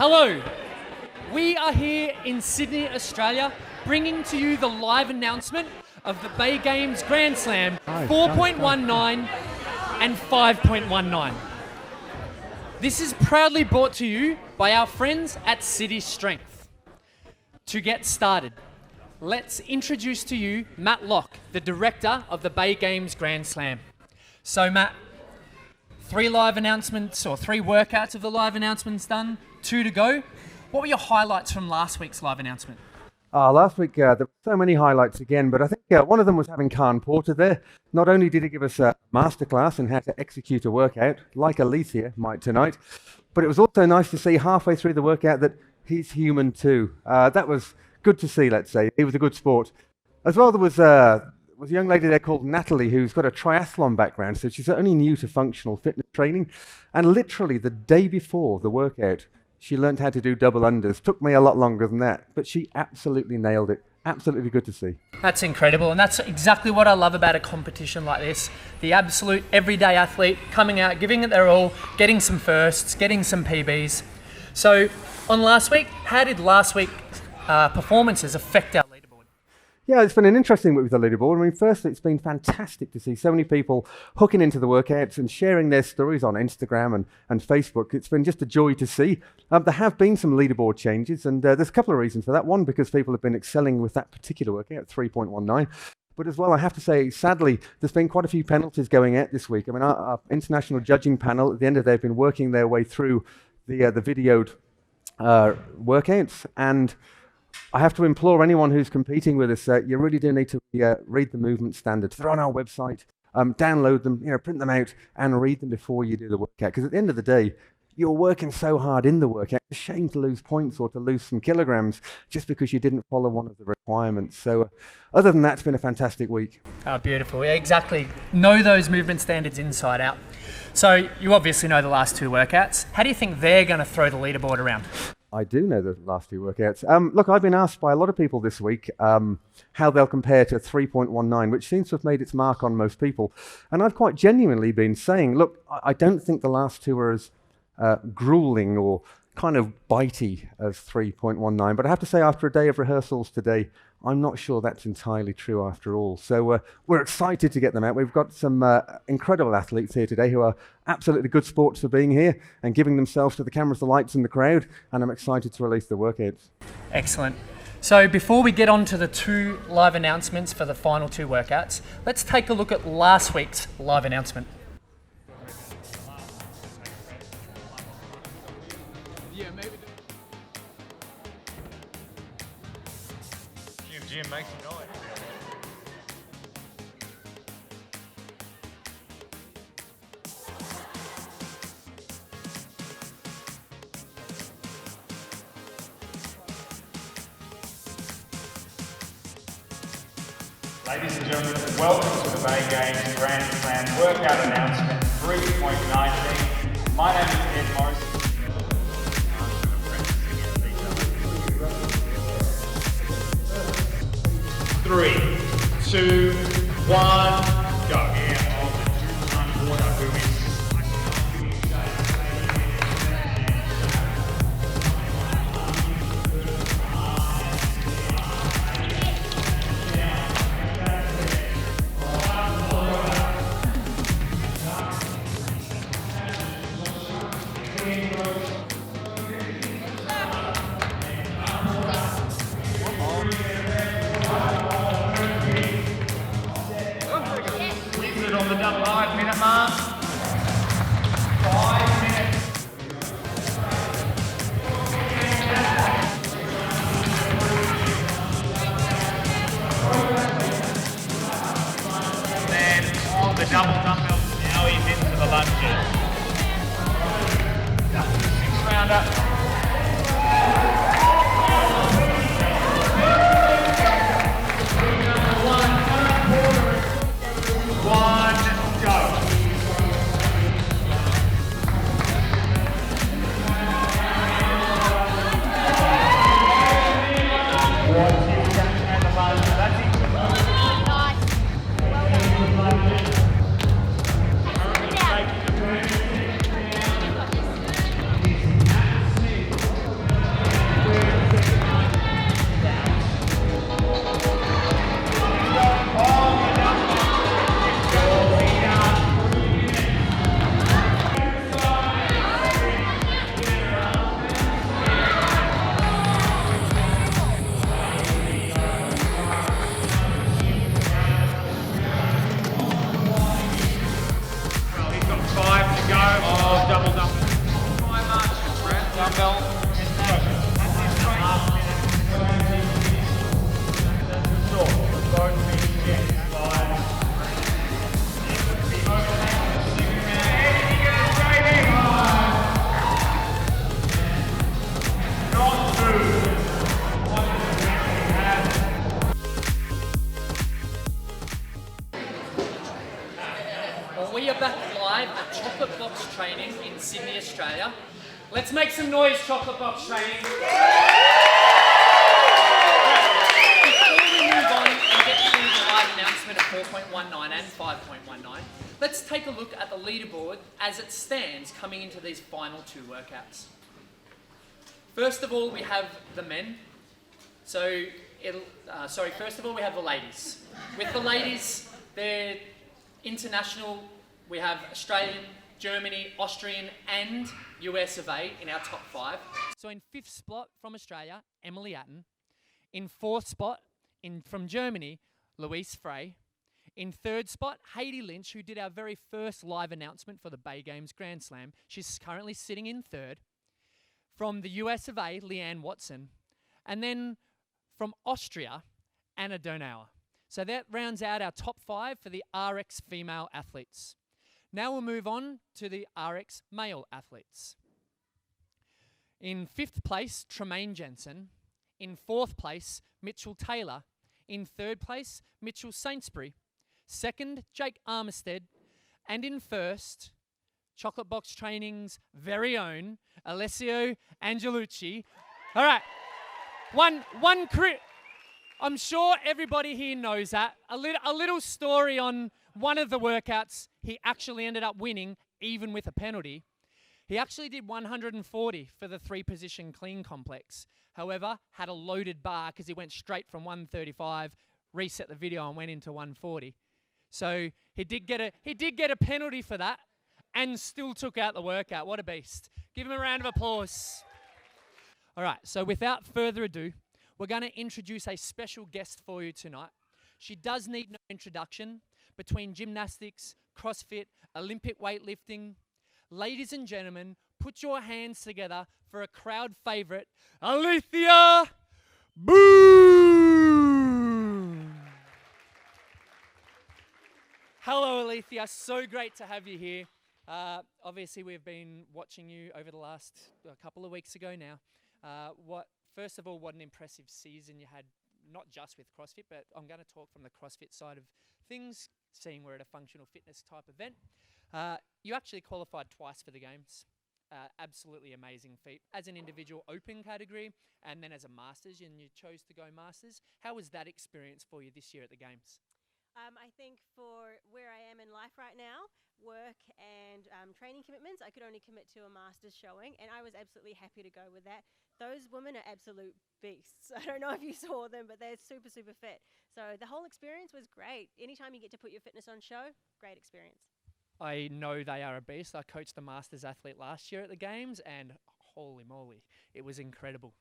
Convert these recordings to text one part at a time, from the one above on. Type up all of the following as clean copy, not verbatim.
Hello, we are here in Sydney, Australia, bringing to you the live announcement of the Bay Games Grand Slam 4.19 and 5.19. This is proudly brought to you by our friends at City Strength. To get started, let's introduce to you Matt Locke, the director of the Bay Games Grand Slam. So Matt, 3 live announcements or 3 workouts of the live announcements done, 2 to go. What were your highlights from last week's live announcement? Last week, there were so many highlights again, but I think one of them was having Khan Porter there. Not only did he give us a masterclass in how to execute a workout, like Alethea might tonight, but it was also nice to see halfway through the workout that he's human too. That was good to see, let's say. He was a good sport. As well, there was a young lady there called Natalie who's got a triathlon background, so she's only new to functional fitness training. And literally the day before the workout, she learned how to do double unders. Took me a lot longer than that, but she absolutely nailed it. Absolutely good to see. That's incredible, and that's exactly what I love about a competition like this. The absolute everyday athlete coming out, giving it their all, getting some firsts, getting some PBs. So on last week, how did last week's performances affect our leaderboard? Yeah, it's been an interesting week with the leaderboard. I mean, firstly, it's been fantastic to see so many people hooking into the workouts and sharing their stories on Instagram and Facebook. It's been just a joy to see. There have been some leaderboard changes, and there's a couple of reasons for that. One, because people have been excelling with that particular workout, 3.19. But as well, I have to say, sadly, there's been quite a few penalties going out this week. I mean, our international judging panel, at the end of the day, have been working their way through the videoed workouts, and I have to implore anyone who's competing with us, you really do need to read the movement standards. They're on our website. Download them, print them out and read them before you do the workout. Because at the end of the day, you're working so hard in the workout. It's a shame to lose points or to lose some kilograms just because you didn't follow one of the requirements. So other than that, it's been a fantastic week. Oh, beautiful. Yeah, exactly. Know those movement standards inside out. So you obviously know the last 2 workouts. How do you think they're going to throw the leaderboard around? I do know the last 2 workouts. Look, I've been asked by a lot of people this week how they'll compare to 3.19, which seems to have made its mark on most people. And I've quite genuinely been saying, look, I don't think the last 2 are as grueling or kind of bitey as 3.19. But I have to say, after a day of rehearsals today, I'm not sure that's entirely true after all. So we're excited to get them out. We've got some incredible athletes here today who are absolutely good sports for being here and giving themselves to the cameras, the lights and the crowd. And I'm excited to release the workouts. Excellent. So before we get on to the 2 live announcements for the final 2 workouts, let's take a look at last week's live announcement. Jim, make some noise. Ladies and gentlemen, welcome to the Bay Games Grand Slam workout announcement 3.19. My name is Ed Morris. 3, 2, 1, go. Yeah, on the water, who is on the double 5-minute mark. 5 minutes. Then on the double dumbbells, now he's into the lunges. 6 rounder. double dumbbell. Try marches, Brad. Dumbbell and push. That's your straight last minute. Short. Both feet check. Slide. We are back live at Chocolate Box Training in Sydney, Australia. Let's make some noise, Chocolate Box Training. Before we move on and get through the live announcement of 4.19 and 5.19, let's take a look at the leaderboard as it stands coming into these final two workouts. First of all, we have the men. First of all, we have the ladies. With the ladies, they're international. We have Australian, Germany, Austrian and US of A in our top 5. So in 5th spot from Australia, Emily Atten. In 4th spot from Germany, Louise Frey. In 3rd spot, Hayley Lynch, who did our very first live announcement for the Bay Games Grand Slam. She's currently sitting in 3rd. From the US of A, Leanne Watson. And then from Austria, Anna Donauer. So that rounds out our top 5 for the RX female athletes. Now we'll move on to the RX male athletes. In 5th place, Tremaine Jensen. In 4th place, Mitchell Taylor. In 3rd place, Mitchell Saintsbury. 2nd, Jake Armistead. And in 1st, Chocolate Box Training's very own, Alessio Angelucci. All right, one crit. I'm sure everybody here knows that. A little story on one of the workouts, he actually ended up winning, even with a penalty. He actually did 140 for the 3-position clean complex. However, had a loaded bar because he went straight from 135, reset the video and went into 140. So he did get a penalty for that and still took out the workout. What a beast. Give him a round of applause. All right, so without further ado, we're going to introduce a special guest for you tonight. She does need no introduction. Between gymnastics, CrossFit, Olympic weightlifting, ladies and gentlemen, put your hands together for a crowd favourite, Alethea Boon. Hello, Alethea. So great to have you here. Obviously, we've been watching you over the last couple of weeks ago now. First of all, what an impressive season you had, not just with CrossFit, but I'm going to talk from the CrossFit side of things, seeing we're at a functional fitness type event. You actually qualified twice for the Games. Absolutely amazing feat. As an individual open category, and then as a Masters, and you chose to go Masters. How was that experience for you this year at the Games? I think for where I am in life right now, work and training commitments, I could only commit to a Masters showing, and I was absolutely happy to go with that. Those women are absolute beasts. I don't know if you saw them, but they're super, super fit. So the whole experience was great. Anytime you get to put your fitness on show, great experience. I know they are a beast. I coached the Masters athlete last year at the Games, and holy moly, it was incredible.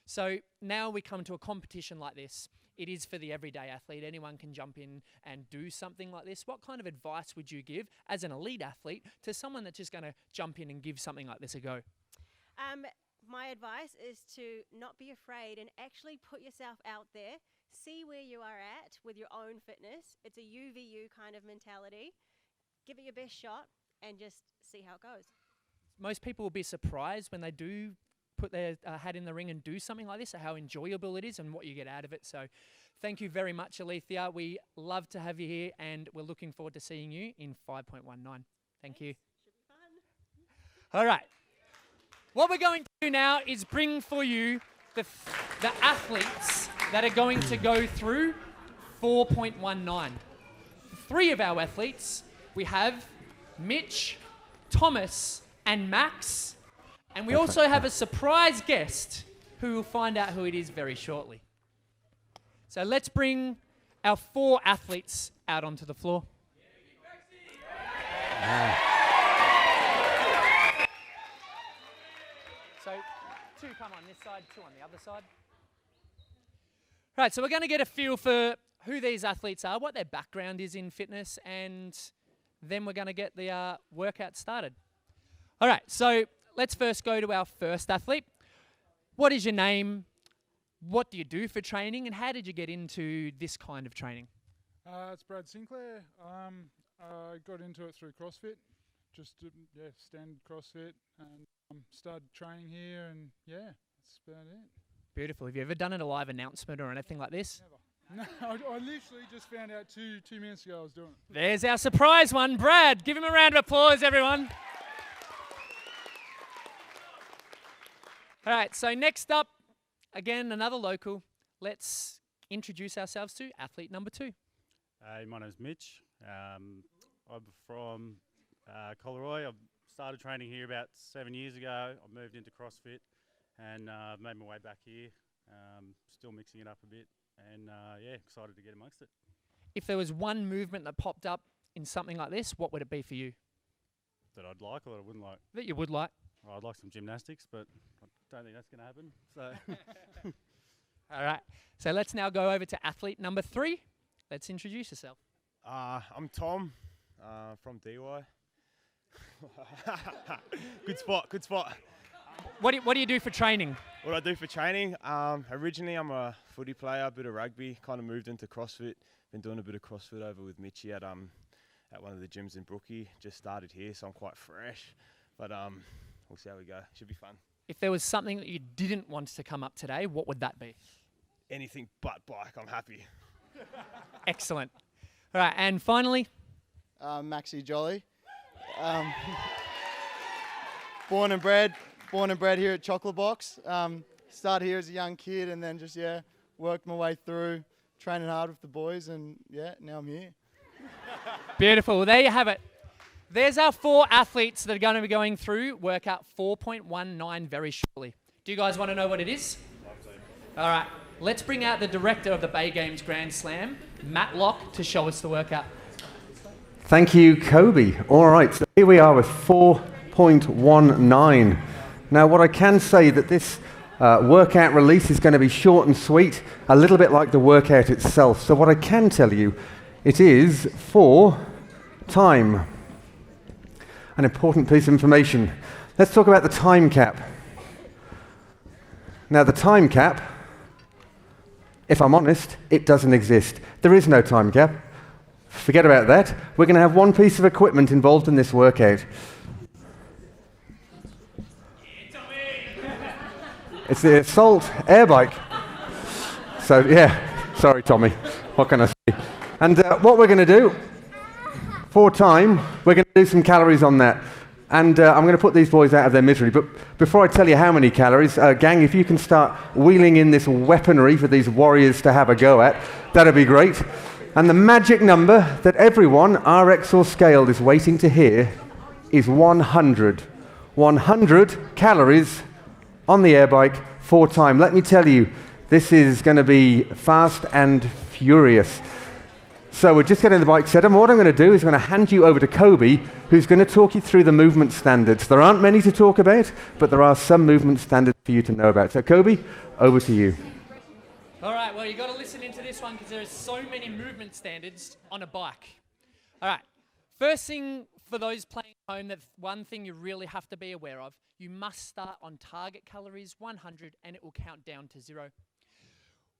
So now we come to a competition like this. It is for the everyday athlete. Anyone can jump in and do something like this. What kind of advice would you give as an elite athlete to someone that's just going to jump in and give something like this a go? My advice is to not be afraid and actually put yourself out there. See where you are at with your own fitness. It's a UVU kind of mentality. Give it your best shot and just see how it goes. Most people will be surprised when they do put their hat in the ring and do something like this, how enjoyable it is and what you get out of it. So thank you very much, Alethea. We love to have you here, and we're looking forward to seeing you in 5.19. Thank you. Should be fun. All right. What we're going to do now is bring for you the athletes that are going to go through 4.19. 3 of our athletes, we have Mitch, Thomas, and Max. And we also have a surprise guest who will find out who it is very shortly. So let's bring our 4 athletes out onto the floor. So 2 come on this side, 2 on the other side. Right, so we're going to get a feel for who these athletes are, what their background is in fitness, and then we're going to get the workout started. All right, so let's first go to our first athlete. What is your name? What do you do for training? And how did you get into this kind of training? It's Brad Sinclair. I got into it through CrossFit, just standard CrossFit, and started training here, and that's about it. Beautiful. Have you ever done a live announcement or anything like this? Never. No, I literally just found out two minutes ago I was doing it. There's our surprise one, Brad. Give him a round of applause, everyone. All right, so next up, again, another local. Let's introduce ourselves to athlete number 2. Hey, my name's Mitch. I'm from Collaroy. I started training here about 7 years ago. I moved into CrossFit and made my way back here. Still mixing it up a bit, and excited to get amongst it. If there was one movement that popped up in something like this, what would it be for you? That I'd like or that I wouldn't like? That you would like? Well, I'd like some gymnastics, but I don't think that's going to happen. So, All right, so let's now go over to athlete number 3. Let's introduce yourself. I'm Tom from DY. Good spot. What do you do for training? What I do for training, originally I'm a footy player, a bit of rugby, kind of moved into CrossFit. Been doing a bit of CrossFit over with Mitchie at one of the gyms in Brookie. Just started here, so I'm quite fresh. But we'll see how we go. Should be fun. If there was something that you didn't want to come up today, what would that be? Anything but bike, I'm happy. Excellent. All right, and finally? Maxie Jolly. Born and bred here at Chocolate Box. Started here as a young kid and then just, worked my way through, training hard with the boys, and now I'm here. Beautiful. Well, there you have it. There's our 4 athletes that are going to be going through workout 4.19 very shortly. Do you guys want to know what it is? All right. Let's bring out the director of the Bay Games Grand Slam, Matt Locke, to show us the workout. Thank you, Kobe. All right, so here we are with 4.19. Now, what I can say that this workout release is going to be short and sweet, a little bit like the workout itself. So what I can tell you, it is for time. An important piece of information. Let's talk about the time cap. Now, the time cap, if I'm honest, it doesn't exist. There is no time cap. Forget about that. We're going to have one piece of equipment involved in this workout. It's the Assault Air Bike. So, sorry, Tommy. What can I say? And what we're going to do, for time, we're going to do some calories on that. And I'm going to put these boys out of their misery. But before I tell you how many calories, gang, if you can start wheeling in this weaponry for these warriors to have a go at, that'd be great. And the magic number that everyone, RX or scaled, is waiting to hear is 100. 100 calories on the air bike for time. Let me tell you, this is going to be fast and furious. So we're just getting the bike set up, and what I'm going to do is I'm going to hand you over to Kobe, who's going to talk you through the movement standards. There aren't many to talk about, but there are some movement standards for you to know about. So Kobe, over to you. All right, well, you've got to listen into this one because there are so many movement standards on a bike. All right, first thing for those playing at home, that one thing you really have to be aware of, you must start on target calories 100 and it will count down to 0.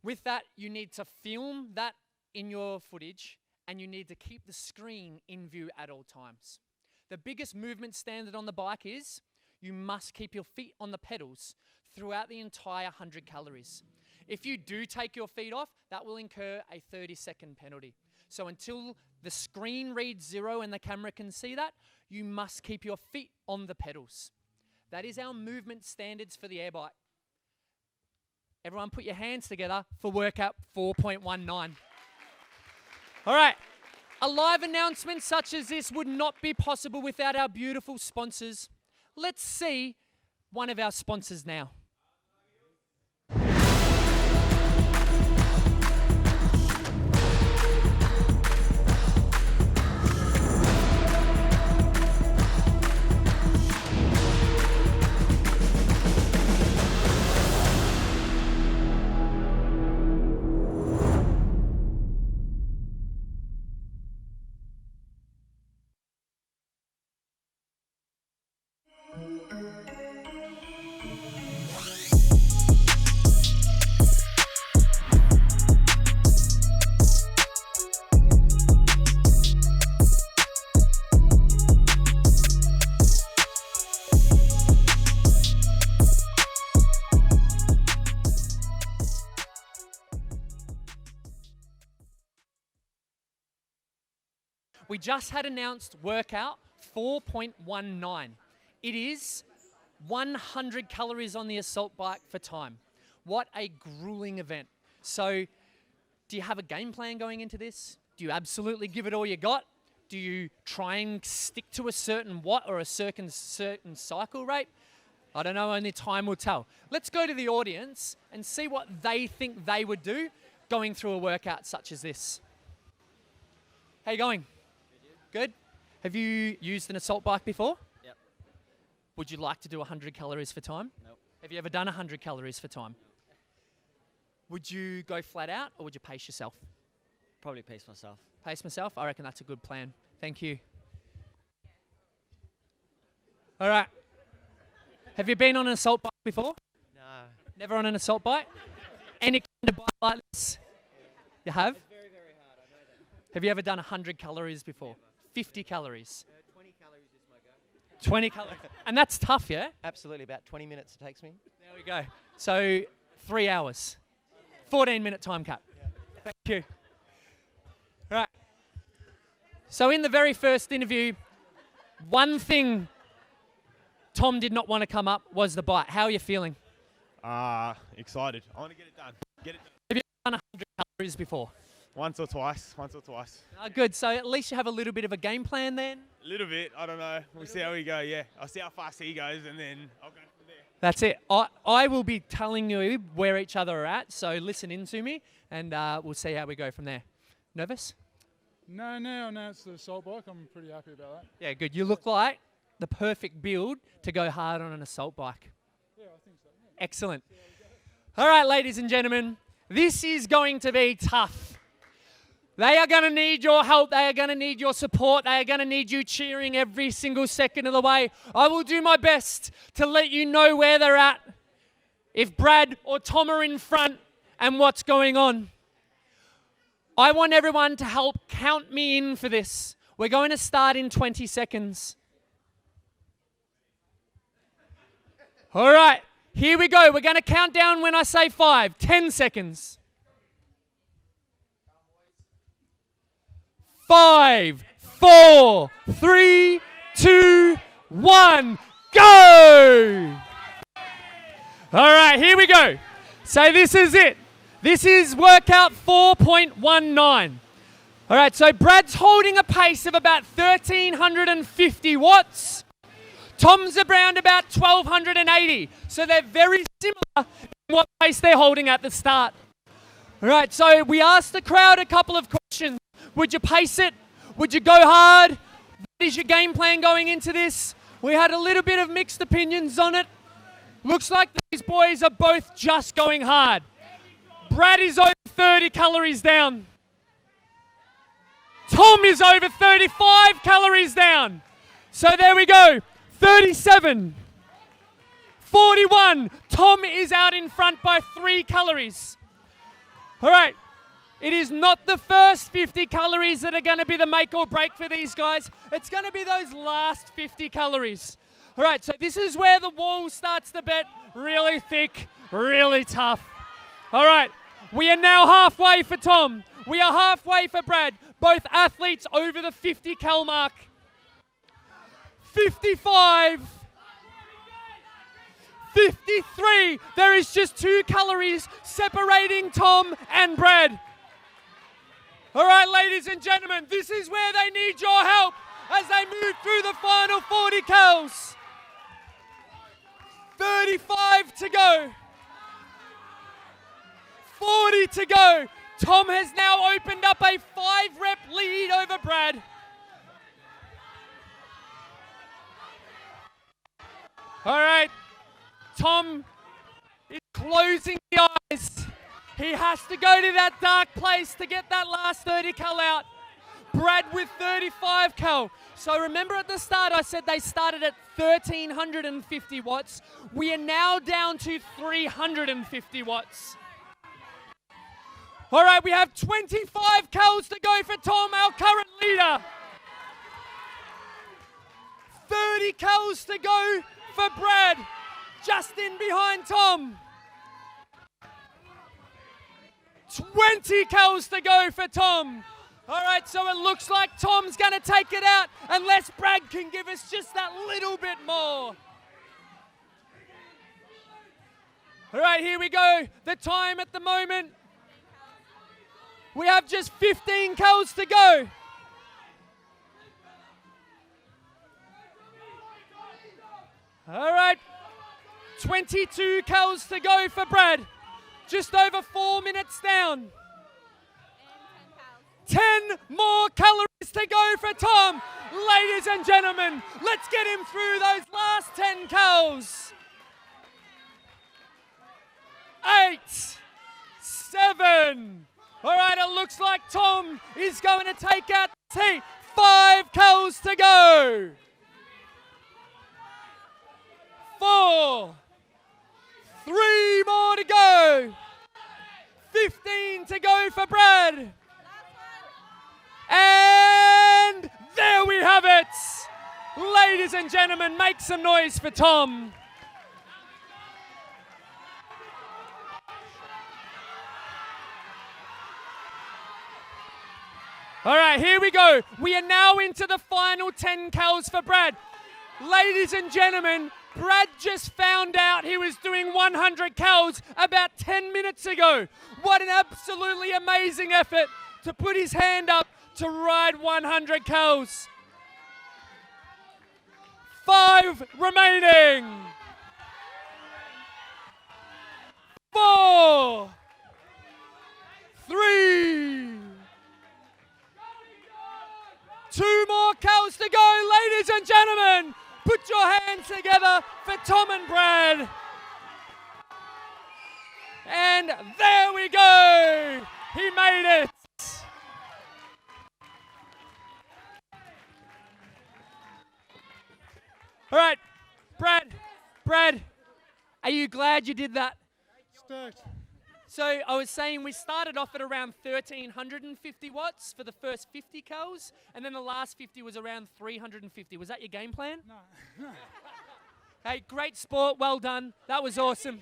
With that, you need to film that in your footage, and you need to keep the screen in view at all times. The biggest movement standard on the bike is you must keep your feet on the pedals throughout the entire 100 calories. If you do take your feet off, that will incur a 30-second penalty. So until the screen reads 0 and the camera can see that, you must keep your feet on the pedals. That is our movement standards for the air bike. Everyone put your hands together for workout 4.19. All right, a live announcement such as this would not be possible without our beautiful sponsors. Let's see one of our sponsors now. just had announced workout 4.19. It is 100 calories on the assault bike for time. What a grueling event. So do you have a game plan going into this? Do you absolutely give it all you got? Do you try and stick to a certain watt or a certain cycle rate? I don't know, only time will tell. Let's go to the audience and see what they think they would do going through a workout such as this. How you going? Good? Have you used an assault bike before? Yep. Would you like to do 100 calories for time? Nope. Have you ever done 100 calories for time? Would you go flat out or would you pace yourself? Probably pace myself. Pace myself? I reckon that's a good plan. Thank you. All right. Have you been on an assault bike before? No. Never on an assault bike? Any kind of bike like this? You have? It's very, very hard. I know that. Have you ever done 100 calories before? 50 calories? 20 calories is my go. 20 calories. And that's tough, yeah? Absolutely. About 20 minutes it takes me. There we go. So 3 hours. 14-minute time cap. Thank you. Right. So in the very first interview, one thing Tom did not want to come up was the bite. How are you feeling? Excited. I want to get it done. Get it done. Have you done 100 calories before? Once or twice. Good. So at least you have a little bit of a game plan then? A little bit. I don't know. We'll see how we go, yeah. I'll see how fast he goes and then I'll go from there. That's it. I will be telling you where each other are at, so listen in to me and we'll see how we go from there. Nervous? No, it's the assault bike. I'm pretty happy about that. Yeah, good. You look like the perfect build to go hard on an assault bike. Yeah, I think so. Yeah. Excellent. All right, ladies and gentlemen, this is going to be tough. They are going to need your help. They are going to need your support. They are going to need you cheering every single second of the way. I will do my best to let you know where they're at, if Brad or Tom are in front, and what's going on. I want everyone to help count me in for this. We're going to start in 20 seconds. All right, here we go. We're going to count down when I say 5. 10 seconds. 5, 4, 3, 2, 1, go! All right, here we go. So this is it. This is workout 4.19. All right, so Brad's holding a pace of about 1,350 watts. Tom's around about 1,280. So they're very similar in what pace they're holding at the start. All right, so we asked the crowd a couple of questions. Would you pace it? Would you go hard? What is your game plan going into this? We had a little bit of mixed opinions on it. Looks like these boys are both just going hard. Brad is over 30 calories down. Tom is over 35 calories down. So there we go. 37. 41. Tom is out in front by 3 calories. All right. It is not the first 50 calories that are going to be the make or break for these guys. It's going to be those last 50 calories. All right, so this is where the wall starts to get really thick, really tough. All right, we are now halfway for Tom. We are halfway for Brad. Both athletes over the 50 cal mark. 55. 53. There is just 2 calories separating Tom and Brad. All right, ladies and gentlemen, this is where they need your help as they move through the final 40 cals. 35 to go. 40 to go. Tom has now opened up a 5-rep lead over Brad. All right, Tom is closing the eyes. He has to go to that dark place to get that last 30 cal out. Brad with 35 cal. So remember at the start I said they started at 1,350 watts. We are now down to 350 watts. All right, we have 25 cals to go for Tom, our current leader. 30 cals to go for Brad, just in behind Tom. 20 cals to go for Tom. All right, so it looks like Tom's going to take it out unless Brad can give us just that little bit more. All right, here we go. The time at the moment, we have just 15 cows to go. All right, 22 cows to go for Brad. Just over 4 minutes down. 10 more calories to go for Tom. Ladies and gentlemen, let's get him through those last 10 cows. 8, 7. All right, it looks like Tom is going to take out the heat. 5 cows to go. 4. 3 more to go. 15 to go for Brad. And there we have it. Ladies and gentlemen, make some noise for Tom. All right, here we go. We are now into the final 10 cows for Brad. Ladies and gentlemen, Brad just found out he was doing 100 cows about 10 minutes ago. What an absolutely amazing effort to put his hand up to ride 100 cows. 5 remaining. 4, 3, 2 more cows to go. Ladies and gentlemen, put your hands together for Tom and Brad. And there we go. He made it. All right, Brad, are you glad you did that? Stoked. So I was saying we started off at around 1,350 watts for the first 50 cows, and then the last 50 was around 350. Was that your game plan? No. Hey, great sport, well done. That was awesome.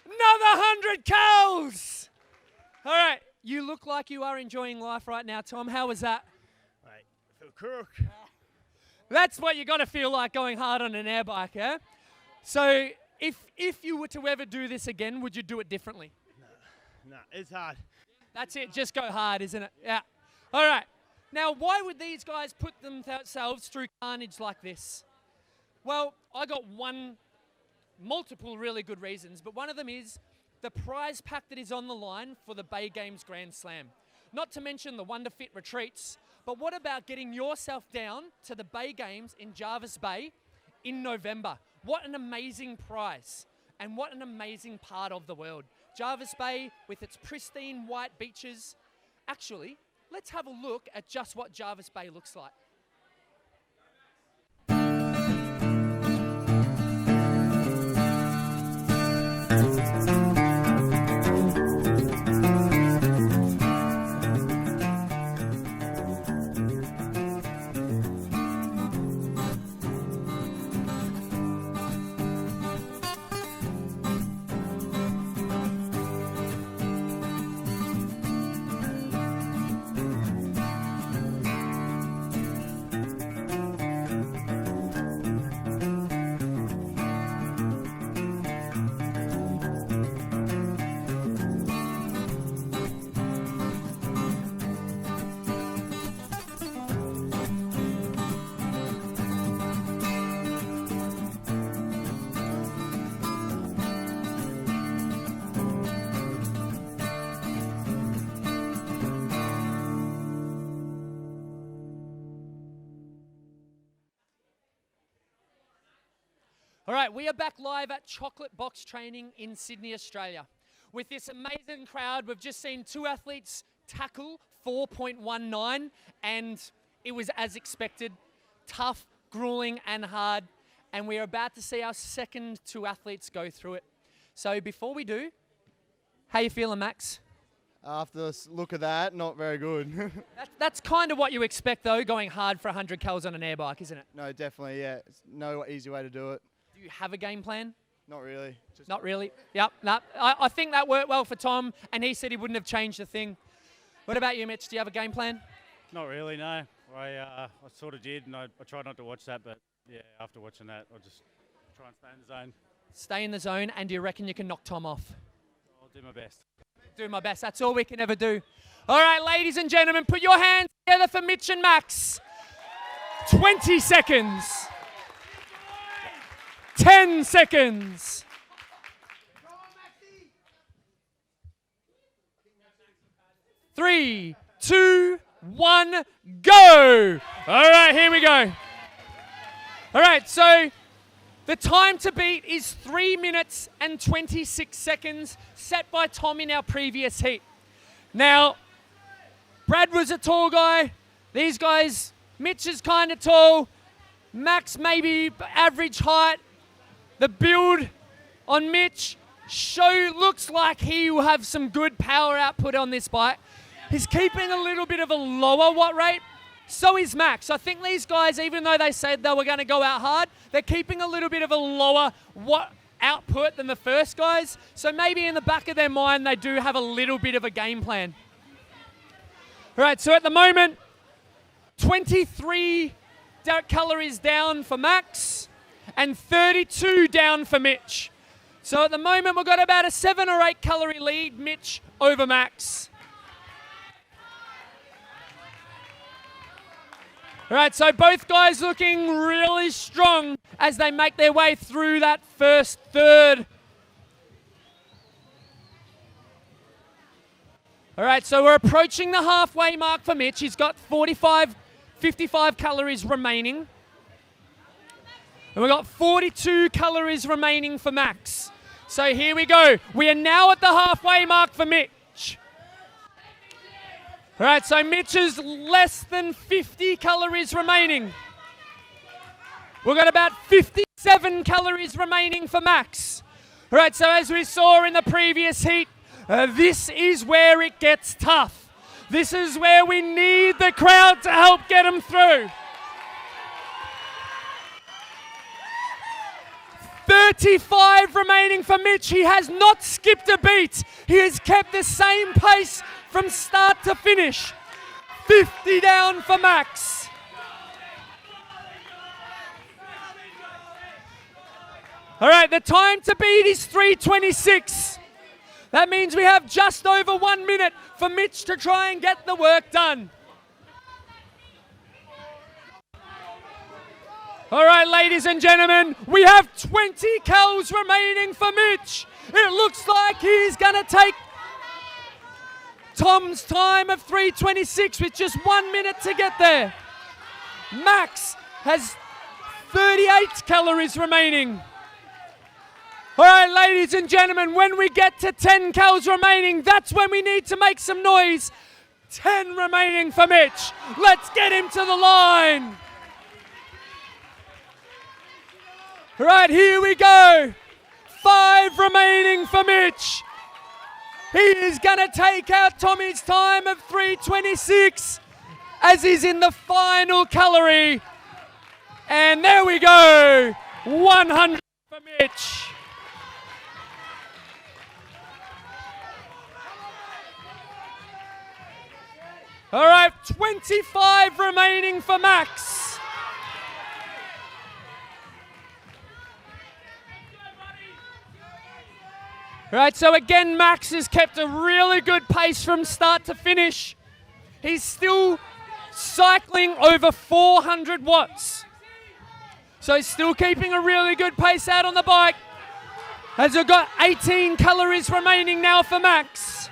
Another 100 cows! All right, you look like you are enjoying life right now, Tom. How was that? Mate, I feel crook. That's what you got to feel like going hard on an air bike, yeah? So if you were to ever do this again, would you do it differently? No, it's hard. That's it, just go hard, isn't it? Yeah. All right. Now, why would these guys put themselves through carnage like this? Well, I got multiple really good reasons, but one of them is the prize pack that is on the line for the Bay Games Grand Slam. Not to mention the Wonder Fit retreats, but what about getting yourself down to the Bay Games in Jervis Bay in November? What an amazing prize and what an amazing part of the world. Jervis Bay with its pristine white beaches. Actually, let's have a look at just what Jervis Bay looks like. All right, we are back live at Chocolate Box Training in Sydney, Australia. With this amazing crowd, we've just seen 2 athletes tackle 4.19, and it was as expected, tough, grueling, and hard. And we are about to see our second 2 athletes go through it. So before we do, how you feeling, Max? After the look of that, not very good. That's kind of what you expect, though, going hard for 100 cals on an air bike, isn't it? No, definitely, yeah. It's no easy way to do it. Do you have a game plan? Not really. Not really. Yep. No. I think that worked well for Tom, and he said he wouldn't have changed a thing. What about you, Mitch? Do you have a game plan? Not really, no. I sort of did, and I tried not to watch that, but yeah, after watching that, I'll just try and stay in the zone. Stay in the zone, and do you reckon you can knock Tom off? I'll do my best. Do my best. That's all we can ever do. All right, ladies and gentlemen, put your hands together for Mitch and Max. 20 seconds. 10 seconds. 3, 2, 1, go. All right, here we go. All right, so the time to beat is 3 minutes and 26 seconds set by Tom in our previous heat. Now, Brad was a tall guy. These guys, Mitch is kind of tall. Max maybe average height. The build on Mitch looks like he will have some good power output on this bike. He's keeping a little bit of a lower watt rate. So is Max. I think these guys, even though they said they were going to go out hard, they're keeping a little bit of a lower watt output than the first guys. So maybe in the back of their mind, they do have a little bit of a game plan. All right, so at the moment, 23 calories down for Max and 32 down for Mitch. So at the moment, we've got about a 7 or 8 calorie lead, Mitch over Max. All right, so both guys looking really strong as they make their way through that first third. All right, so we're approaching the halfway mark for Mitch. He's got 55 calories remaining. And we've got 42 calories remaining for Max. So here we go. We are now at the halfway mark for Mitch. All right, so Mitch is less than 50 calories remaining. We've got about 57 calories remaining for Max. All right, so as we saw in the previous heat, this is where it gets tough. This is where we need the crowd to help get him through. 35 remaining for Mitch. He has not skipped a beat. He has kept the same pace from start to finish. 50 down for Max. All right, the time to beat is 3:26. That means we have just over 1 minute for Mitch to try and get the work done. All right, ladies and gentlemen, we have 20 calories remaining for Mitch. It looks like he's going to take Tom's time of 3:26 with just 1 minute to get there. Max has 38 calories remaining. All right, ladies and gentlemen, when we get to 10 calories remaining, that's when we need to make some noise. 10 remaining for Mitch. Let's get him to the line. All right, here we go. 5 remaining for Mitch. He is going to take out Tommy's time of 3:26 as he's in the final calorie. And there we go. 100 for Mitch. All right, 25 remaining for Max. Right, so again, Max has kept a really good pace from start to finish. He's still cycling over 400 watts. So he's still keeping a really good pace out on the bike. As we've got 18 calories remaining now for Max.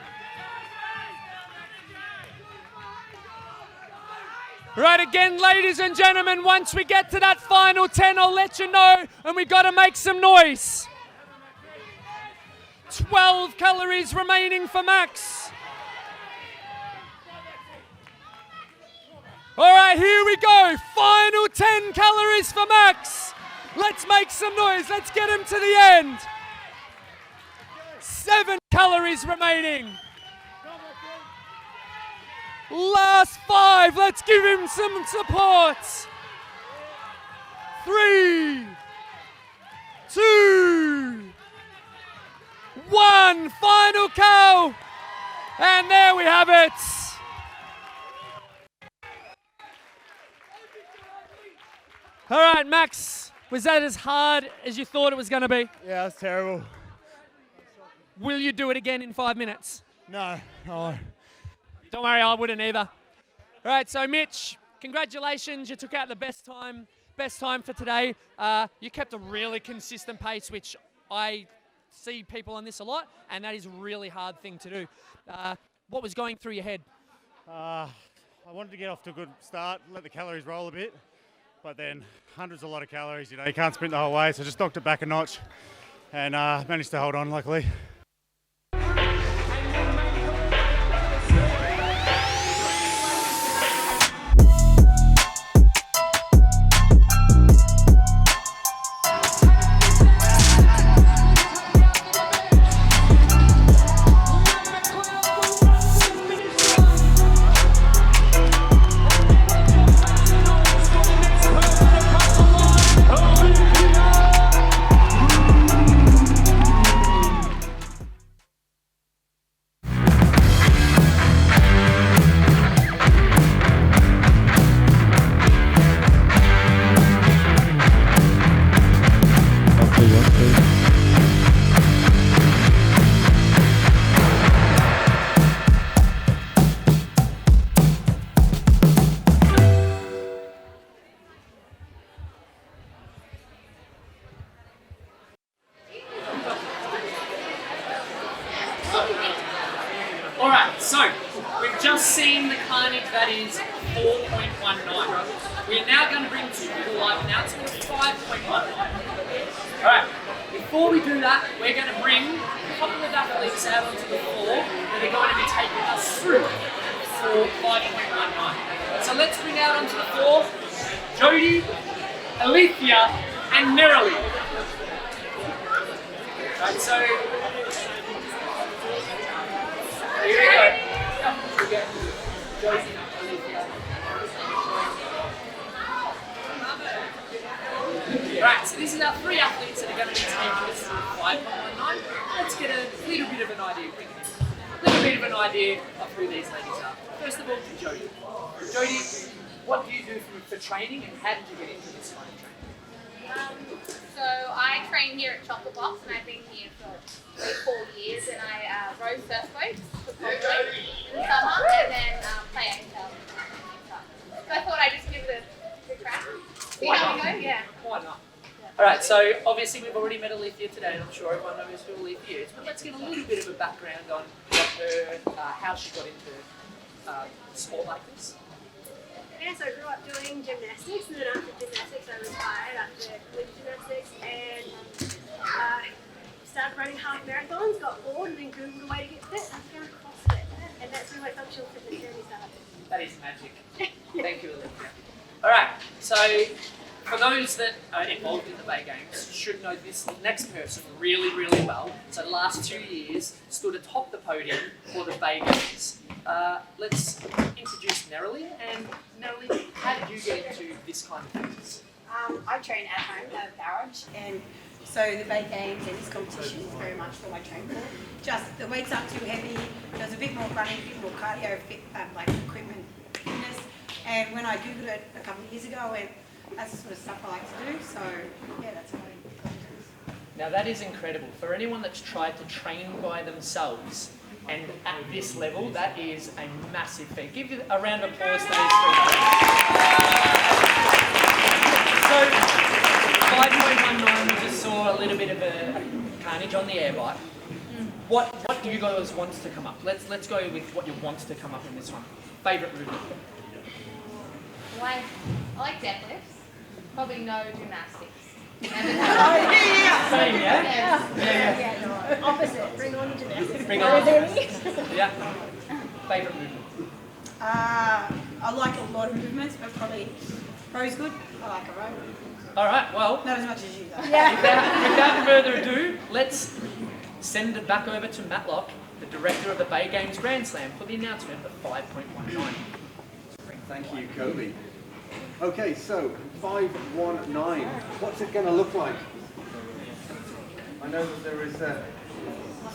Right, again, ladies and gentlemen, once we get to that final 10, I'll let you know, and we've got to make some noise. 12 calories remaining for Max. All right, here we go. Final 10 calories for Max. Let's make some noise. Let's get him to the end. 7 calories remaining. Last 5. Let's give him some support. 3, 2, one final go. And there we have it. All right, Max, was that as hard as you thought it was going to be? Yeah, that's terrible. Will you do it again in 5 minutes? No, no. Don't worry, I wouldn't either. All right, so Mitch, congratulations. You took out the best time for today. You kept a really consistent pace, which I see people on this a lot, and that is a really hard thing to do. What was going through your head? I wanted to get off to a good start, let the calories roll a bit, but then 100's a lot of calories, you know, you can't sprint the whole way, so just knocked it back a notch and managed to hold on, luckily. Alright, so we've just seen the carnage that is 4.19. We are now going to bring to you the live announcement of 5.19. Alright, before we do that, we're going to bring a couple of athletes out onto the floor that are going to be taking us through for 5.19. So let's bring out onto the floor Jody, Alethea, and Nerily. Right, so here we go. Right, so this is our three athletes that are going to be taking us through 5.19. Let's get a little bit of an idea, of who these ladies are. First of all, Jody. Jody, what do you do for training, and how did you get into this kind of training? So I train here at Chocolate Box, and I've been here for 4 years, and I row surf boats for Coldplay in the summer, and then play AFL in the winter. So I thought I'd just give it a crack. See how we go? Yeah. Why not? Alright, so obviously we've already met Alethea today, and I'm sure everyone knows who Alethea is, but let's get a little bit of a background on what how she got into sport like this. Yeah, so I grew up doing gymnastics, and then after gymnastics I retired after collegiate gymnastics, and started running half marathons, got bored, and then Googled a way to get fit, and I found CrossFit, and that's where my functional fitness journey started. That is magic. Thank you, Alethea. Alright, so for those that are involved in the Bay Games, should know this next person really, really well. So the last 2 years stood atop the podium for the Bay Games. Let's introduce Nerily. And Nerily, how did you get into this kind of fitness? I train at home at a garage, and so the Bay Games and this competition is very much what I train for. Just the weights aren't too heavy, there's a bit more running, a bit more cardio, like equipment fitness. And when I Googled it a couple of years ago, I went, that's the sort of stuff I like to do, so yeah, that's what I got into this. Now that is incredible. For anyone that's tried to train by themselves, and at this level, that is a massive feat. Give you a round of applause to these three. So, 5.19, we just saw a little bit of a carnage on the air bike. What do you guys want to come up? Let's go with what you want to come up in this one. Favourite movement? I like deadlifts. Probably no gymnastics. Same, yeah? Opposite, bring on the gymnastics. Bring on the gymnastics. Yeah. Favourite movement? I like a lot of movements, but probably row's good. I like a row. All right, well, Not as much as you though. without further ado, let's send it back over to Matlock, the director of the Bay Games Grand Slam, for the announcement of 5.19. Thank you, Kobe. Okay, so 5.19. What's it going to look like? I know that there is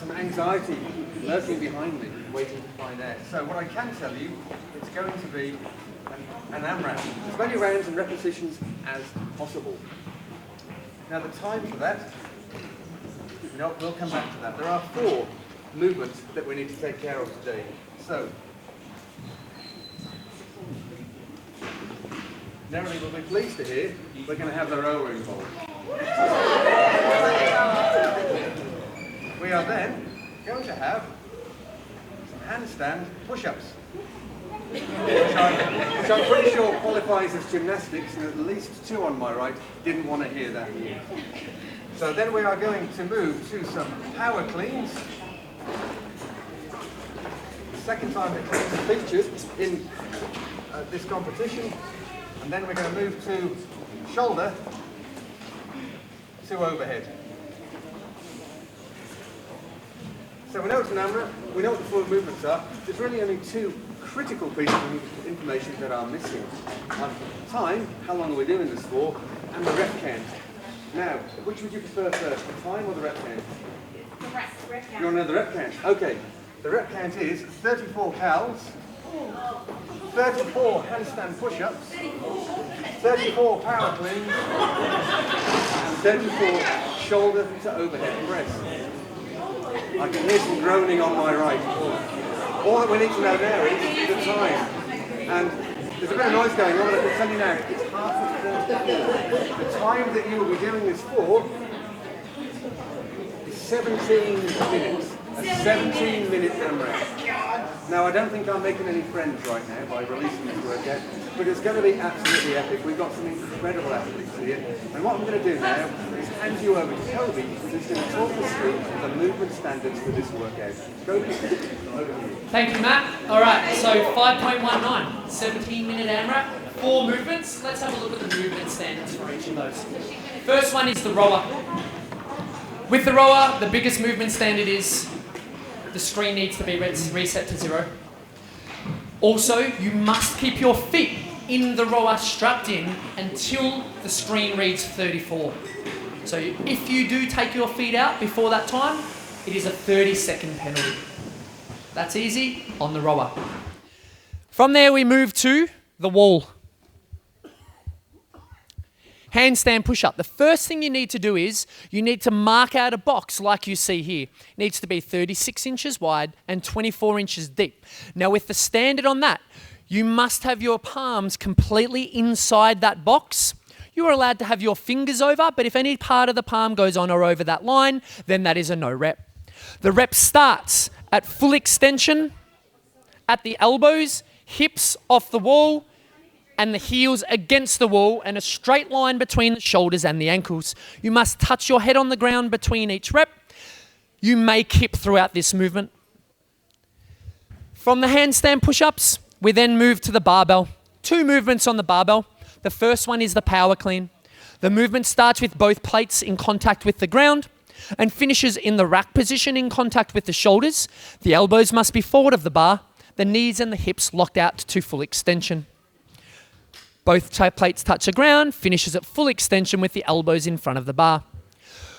some anxiety lurking behind me, waiting to find out. So what I can tell you, it's going to be an AMRAP. As many rounds and repetitions as possible. Now the time for that, we'll come back to that. There are 4 movements that we need to take care of today. So, Nerily will be pleased to hear we're going to have the rower involved. We are then going to have some handstand push-ups, which I'm pretty sure qualifies as gymnastics, and at least 2 on my right didn't want to hear that. So then we are going to move to some power cleans. The second time the cleans are featured in this competition. And then we're going to move to shoulder to overhead. So we know it's an AMRAP, we know what the 4 movements are. There's really only 2 critical pieces of information that are missing. Time, how long are we doing this for, and the rep count. Now, which would you prefer first, the time or the rep count? The rep count. You want to know the rep count? Okay. The rep count is 34 cals, 34 handstand push-ups, 34 power cleans, and 34 shoulder to overhead press. I can hear some groaning on my right. All that we need to know now is the time. And there's a bit of noise going on, but I can tell you now, it's 34. The time that you will be doing this for is 17 minutes. A 17-minute AMRAP. Now, I don't think I'm making any friends right now by releasing this workout, but it's going to be absolutely epic. We've got some incredible athletes here. And what I'm going to do now is hand you over to Kobe, who's going to talk us through the movement standards for this workout. Kobe, over to you. Thank you, Matt. All right, so 5.19, 17-minute AMRAP, 4 movements. Let's have a look at the movement standards for each of those. First one is the rower. With the rower, the biggest movement standard is the screen needs to be reset to 0. Also, you must keep your feet in the rower strapped in until the screen reads 34. So if you do take your feet out before that time, it is a 30-second penalty. That's easy on the rower. From there, we move to the wall. Handstand push-up. The first thing you need to do is you need to mark out a box like you see here. It needs to be 36 inches wide and 24 inches deep. Now with the standard on that, you must have your palms completely inside that box. You are allowed to have your fingers over, but if any part of the palm goes on or over that line, then that is a no rep. The rep starts at full extension, at the elbows, hips off the wall, and the heels against the wall, and a straight line between the shoulders and the ankles. You must touch your head on the ground between each rep. You may kip throughout this movement. From the handstand push-ups, we then move to the barbell. 2 movements on the barbell. The first one is the power clean. The movement starts with both plates in contact with the ground and finishes in the rack position in contact with the shoulders. The elbows must be forward of the bar, the knees and the hips locked out to full extension. Both plates touch the ground, finishes at full extension with the elbows in front of the bar.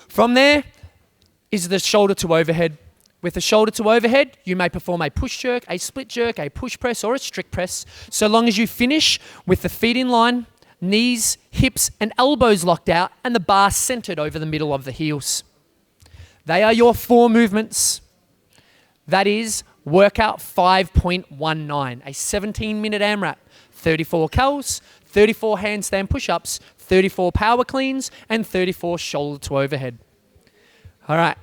From there is the shoulder to overhead. With the shoulder to overhead, you may perform a push jerk, a split jerk, a push press, or a strict press, so long as you finish with the feet in line, knees, hips, and elbows locked out, and the bar centered over the middle of the heels. They are your 4 movements. That is workout 5.19, a 17-minute AMRAP. 34 cals, 34 handstand push-ups, 34 power cleans, and 34 shoulder to overhead. All right.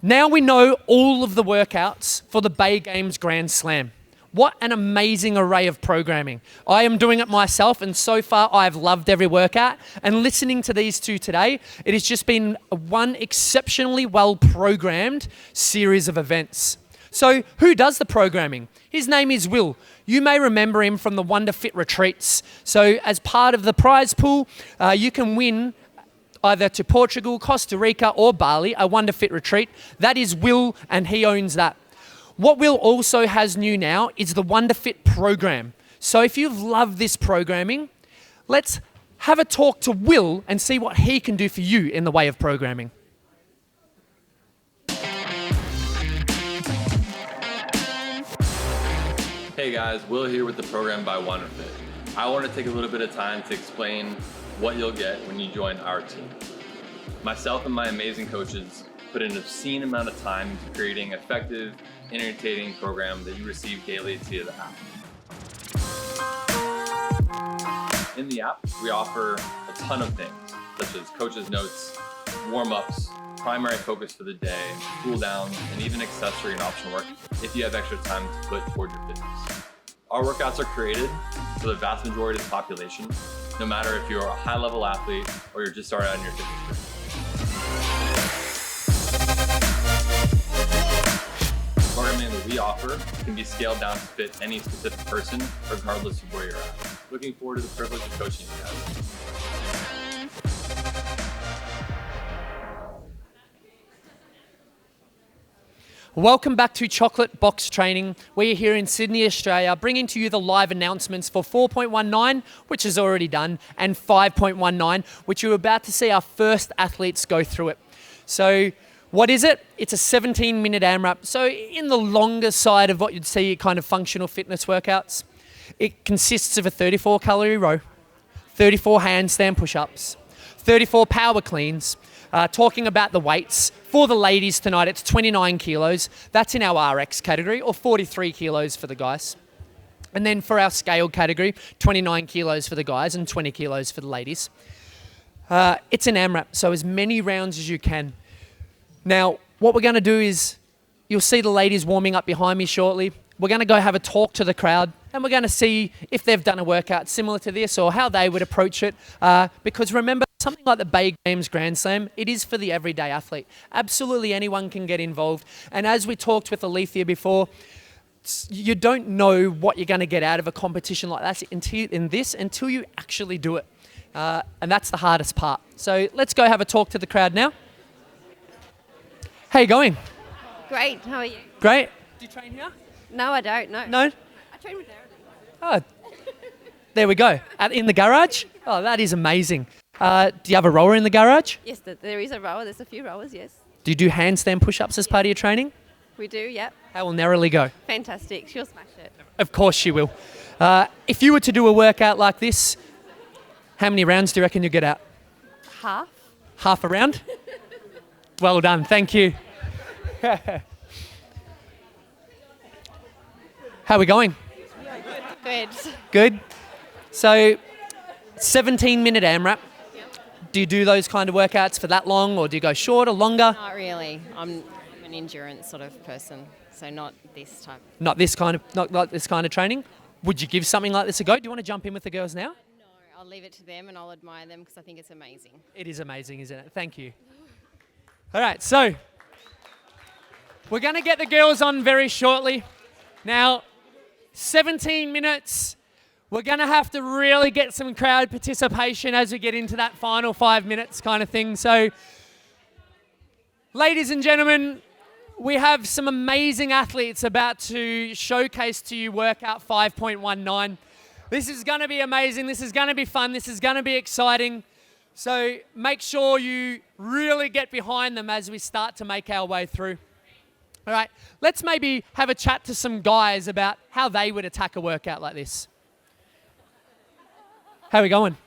Now we know all of the workouts for the Bay Games Grand Slam. What an amazing array of programming. I am doing it myself, and so far I've loved every workout. And listening to these 2 today, it has just been one exceptionally well-programmed series of events. So who does the programming? His name is Will. You may remember him from the Wonder Fit retreats. So as part of the prize pool, you can win either to Portugal, Costa Rica, or Bali, a Wonder Fit retreat. That is Will, and he owns that. What Will also has new now is the Wonder Fit program. So if you've loved this programming, let's have a talk to Will and see what he can do for you in the way of programming. Hey guys, Will here with the program by Wonderfit. I want to take a little bit of time to explain what you'll get when you join our team. Myself and my amazing coaches put an obscene amount of time into creating an effective, entertaining program that you receive daily via the app. In the app, we offer a ton of things, such as coaches' notes, warm-ups, primary focus for the day, cool downs, and even accessory and optional work if you have extra time to put toward your fitness. Our workouts are created for the vast majority of the population, no matter if you're a high-level athlete or you're just starting out in your fitness career. Programming that we offer can be scaled down to fit any specific person, regardless of where you're at. Looking forward to the privilege of coaching you guys. Welcome back to Chocolate Box Training. We're here in Sydney, Australia, bringing to you the live announcements for 4.19, which is already done, and 5.19, which you're about to see our first athletes go through it. So what is it? It's a 17-minute AMRAP. So in the longer side of what you'd see kind of functional fitness workouts, it consists of a 34-calorie row, 34 handstand push-ups, 34 power cleans. Talking about the weights, for the ladies tonight, it's 29 kilos. That's in our RX category, or 43 kilos for the guys. And then for our scale category, 29 kilos for the guys and 20 kilos for the ladies. It's an AMRAP, so as many rounds as you can. Now, what we're going to do is, you'll see the ladies warming up behind me shortly. We're going to go have a talk to the crowd, and we're going to see if they've done a workout similar to this or how they would approach it. Because remember, something like the Bay Games Grand Slam, it is for the everyday athlete. Absolutely anyone can get involved. And as we talked with Alethea before, you don't know what you're going to get out of a competition like that until you actually do it. And that's the hardest part. So let's go have a talk to the crowd now. How you going? Great, how are you? Great. Do you train here? No, I don't, no. No? I train with Darren. Oh, there we go. In the garage? Oh, that is amazing. Do you have a rower in the garage? Yes, there is a rower. There's a few rowers, yes. Do you do handstand push-ups as part of your training? We do, yep. How will Narrowly go? Fantastic. She'll smash it. Of course she will. If you were to do a workout like this, how many rounds do you reckon you'll get out? Half. Half a round? Well done. Thank you. How are we going? Good. Good. So, 17-minute AMRAP. Do you do those kind of workouts for that long, or do you go shorter, longer? Not really. I'm an endurance sort of person, so not this type. Not like this kind of training? Would you give something like this a go? Do you want to jump in with the girls now? No, I'll leave it to them and I'll admire them because I think it's amazing. It is amazing, isn't it? Thank you. All right, so we're going to get the girls on very shortly. Now, 17 minutes. We're going to have to really get some crowd participation as we get into that final 5 minutes kind of thing. So, ladies and gentlemen, we have some amazing athletes about to showcase to you workout 5.19. This is going to be amazing. This is going to be fun. This is going to be exciting. So make sure you really get behind them as we start to make our way through. All right, let's maybe have a chat to some guys about how they would attack a workout like this. How are we going?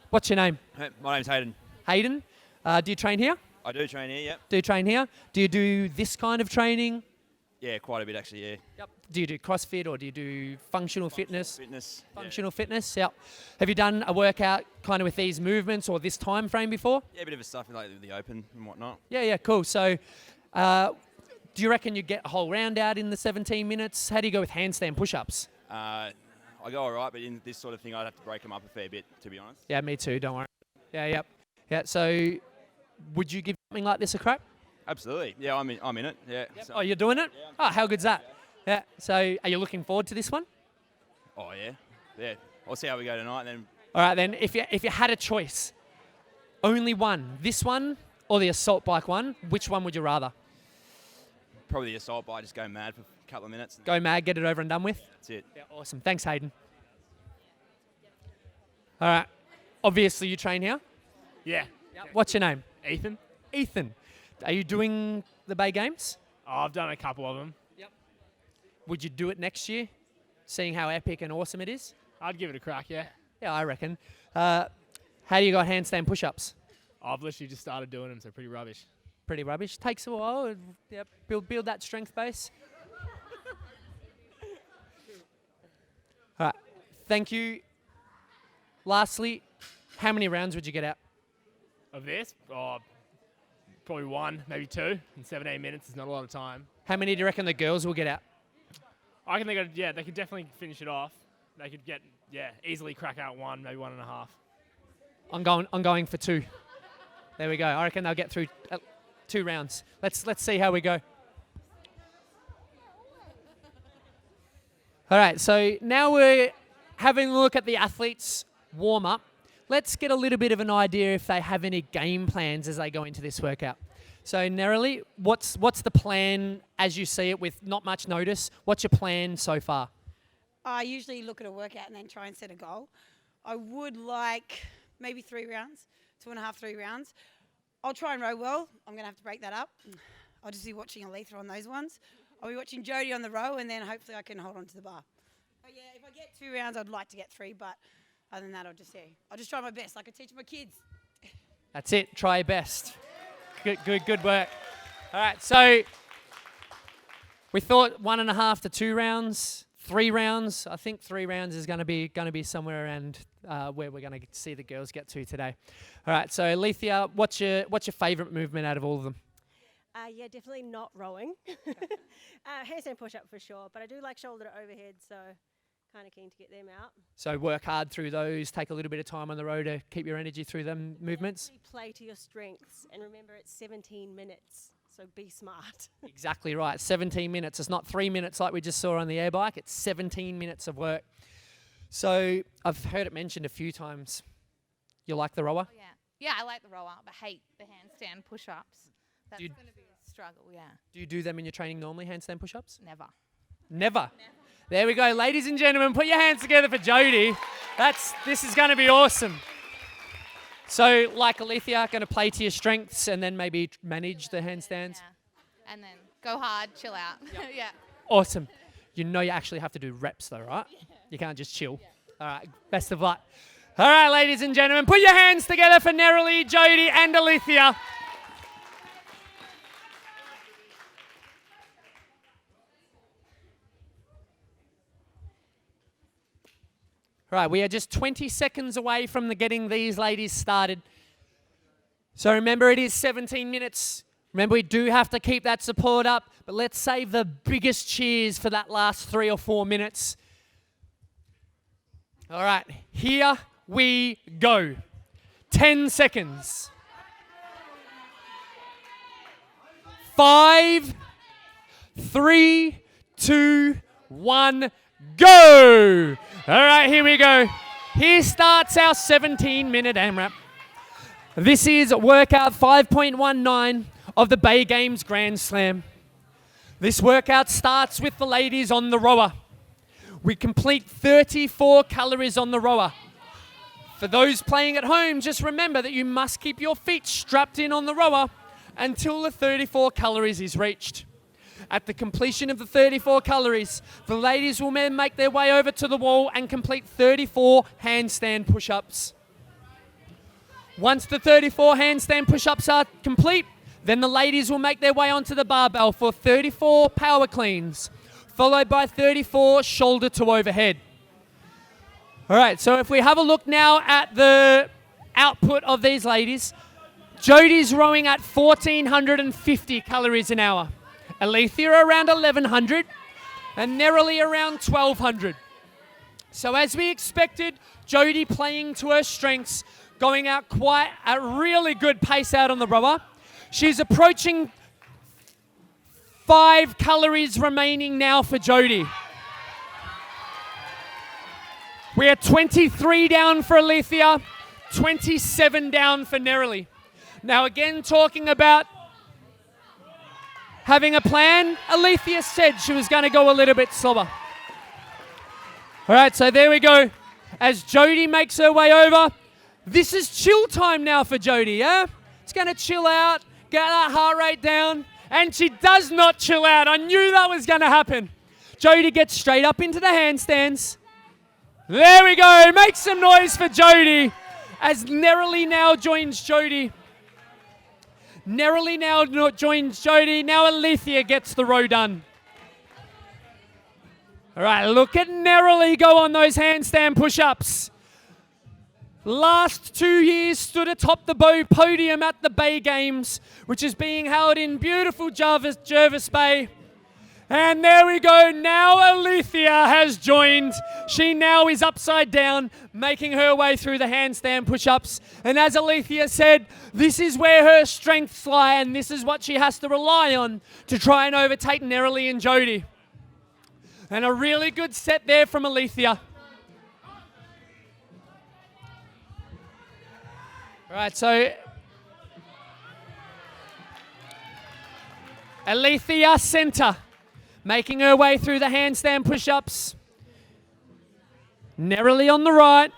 What's your name? Hey, my name's Hayden. Hayden. Do you train here? I do train here, yep. Do you train here? Do you do this kind of training? Yeah, quite a bit actually, yeah. Yep. Do you do CrossFit or do you do functional fitness? Functional fitness, yep. Have you done a workout kind of with these movements or this time frame before? Yeah, a bit of a stuff like the open and whatnot. Yeah, cool. So do you reckon you get a whole round out in the 17 minutes? How do you go with handstand push-ups? I go all right, but in this sort of thing, I'd have to break them up a fair bit, to be honest. Yeah, me too, don't worry. Yeah, so would you give something like this a crack? Absolutely. Yeah, I'm in it. Yeah. Yep. So. Oh, you're doing it? Yeah, how good's that? Yeah. So are you looking forward to this one? Oh, yeah. Yeah. I'll see how we go tonight then. All right, then. If you had a choice, only one, this one or the assault bike one, which one would you rather? Probably the assault bike, just go mad for a couple of minutes. Go mad, get it over and done with? That's it. Yeah, awesome. Thanks, Hayden. All right. Obviously, you train here? Yeah. What's your name? Ethan. Ethan. Are you doing the Bay Games? Oh, I've done a couple of them. Yep. Would you do it next year? seeing how epic and awesome it is? I'd give it a crack, yeah. Yeah, I reckon. How do you got handstand push-ups? I've literally just started doing them, so pretty rubbish. Pretty rubbish. Takes a while. Yep. Build that strength base. All right. Thank you. Lastly, how many rounds would you get out? Of this? Oh, probably 1, maybe 2. In 17 minutes is not a lot of time. How many do you reckon the girls will get out? I reckon they could definitely finish it off. They could easily crack out 1, maybe 1.5. I'm going for 2. There we go. I reckon they'll get through 2 rounds. Let's see how we go. All right, so now we're having a look at the athletes' warm-up. Let's get a little bit of an idea if they have any game plans as they go into this workout. So, Nerily, what's the plan as you see it with not much notice? What's your plan so far? I usually look at a workout and then try and set a goal. I would like maybe 3 rounds, 2.5, 3 rounds. I'll try and row well. I'm going to have to break that up. I'll just be watching Alethea on those ones. I'll be watching Jodie on the row, and then hopefully I can hold on to the bar. But yeah, if I get 2 rounds, I'd like to get 3, but other than that, I'll just try my best, like I teach my kids. That's it. Try your best. Good work. All right, so we thought 1.5 to 2 rounds, 3 rounds. I think 3 rounds is going to be somewhere around where we're going to see the girls get to today. All right, so Alethea, what's your favourite movement out of all of them? Yeah, definitely not rowing. Handstand push-up for sure, but I do like shoulder to overhead, so kind of keen to get them out. So work hard through those, take a little bit of time on the road to keep your energy through them movements. Play to your strengths, and remember it's 17 minutes, so be smart. Exactly right, 17 minutes. It's not 3 minutes like we just saw on the air bike, it's 17 minutes of work. So I've heard it mentioned a few times. You like the rower? Oh, yeah. Yeah, I like the rower, but hate the handstand push-ups. That's going to be a struggle, yeah. Do you do them in your training normally, handstand push-ups? Never. Never? There we go. Ladies and gentlemen, put your hands together for Jodie. This is going to be awesome. So, like Alethea, going to play to your strengths and then maybe manage the handstands? Yeah. And then go hard, chill out. Yeah. Awesome. You know you actually have to do reps though, right? Yeah. You can't just chill. Yeah. All right, best of luck. All right, ladies and gentlemen, put your hands together for Nerily, Jodie and Alethea. Right, we are just 20 seconds away from getting these ladies started. So remember, it is 17 minutes. Remember, we do have to keep that support up, but let's save the biggest cheers for that last 3 or 4 minutes. All right, here we go. 10 seconds. 5, 3, 2, 1, go! All right, here we go. Here starts our 17-minute AMRAP. This is workout 5.19 of the Bay Games Grand Slam. This workout starts with the ladies on the rower. We complete 34 calories on the rower. For those playing at home, just remember that you must keep your feet strapped in on the rower until the 34 calories is reached. At the completion of the 34 calories, the ladies will then make their way over to the wall and complete 34 handstand push-ups. Once the 34 handstand push-ups are complete, then the ladies will make their way onto the barbell for 34 power cleans, followed by 34 shoulder to overhead. All right, so if we have a look now at the output of these ladies, Jodie's rowing at 1,450 calories an hour. Alethea around 1,100 and Nerily around 1,200. So as we expected, Jodie playing to her strengths, going out quite a really good pace out on the rower. She's approaching 5 calories remaining now for Jodie. We are 23 down for Alethea, 27 down for Nerily. Now again, talking about having a plan, Alethea said she was going to go a little bit slower. All right, so there we go. As Jodie makes her way over, this is chill time now for Jodie, yeah? It's going to chill out, get that heart rate down, and she does not chill out. I knew that was going to happen. Jody gets straight up into the handstands. There we go. Make some noise for Jody as Nerily now joins Jody. Nerily now joins Jody. Now Alethea gets the row done. All right, look at Nerily go on those handstand push-ups. Last 2 years stood atop the podium at the Bay Games, which is being held in beautiful Jervis Bay. And there we go. Now Alethea has joined. She now is upside down, making her way through the handstand push-ups. And as Alethea said, this is where her strengths lie, and this is what she has to rely on to try and overtake Nerily and Jody. And a really good set there from Alethea. All right, so Alethea center, making her way through the handstand push-ups. Nerily on the right.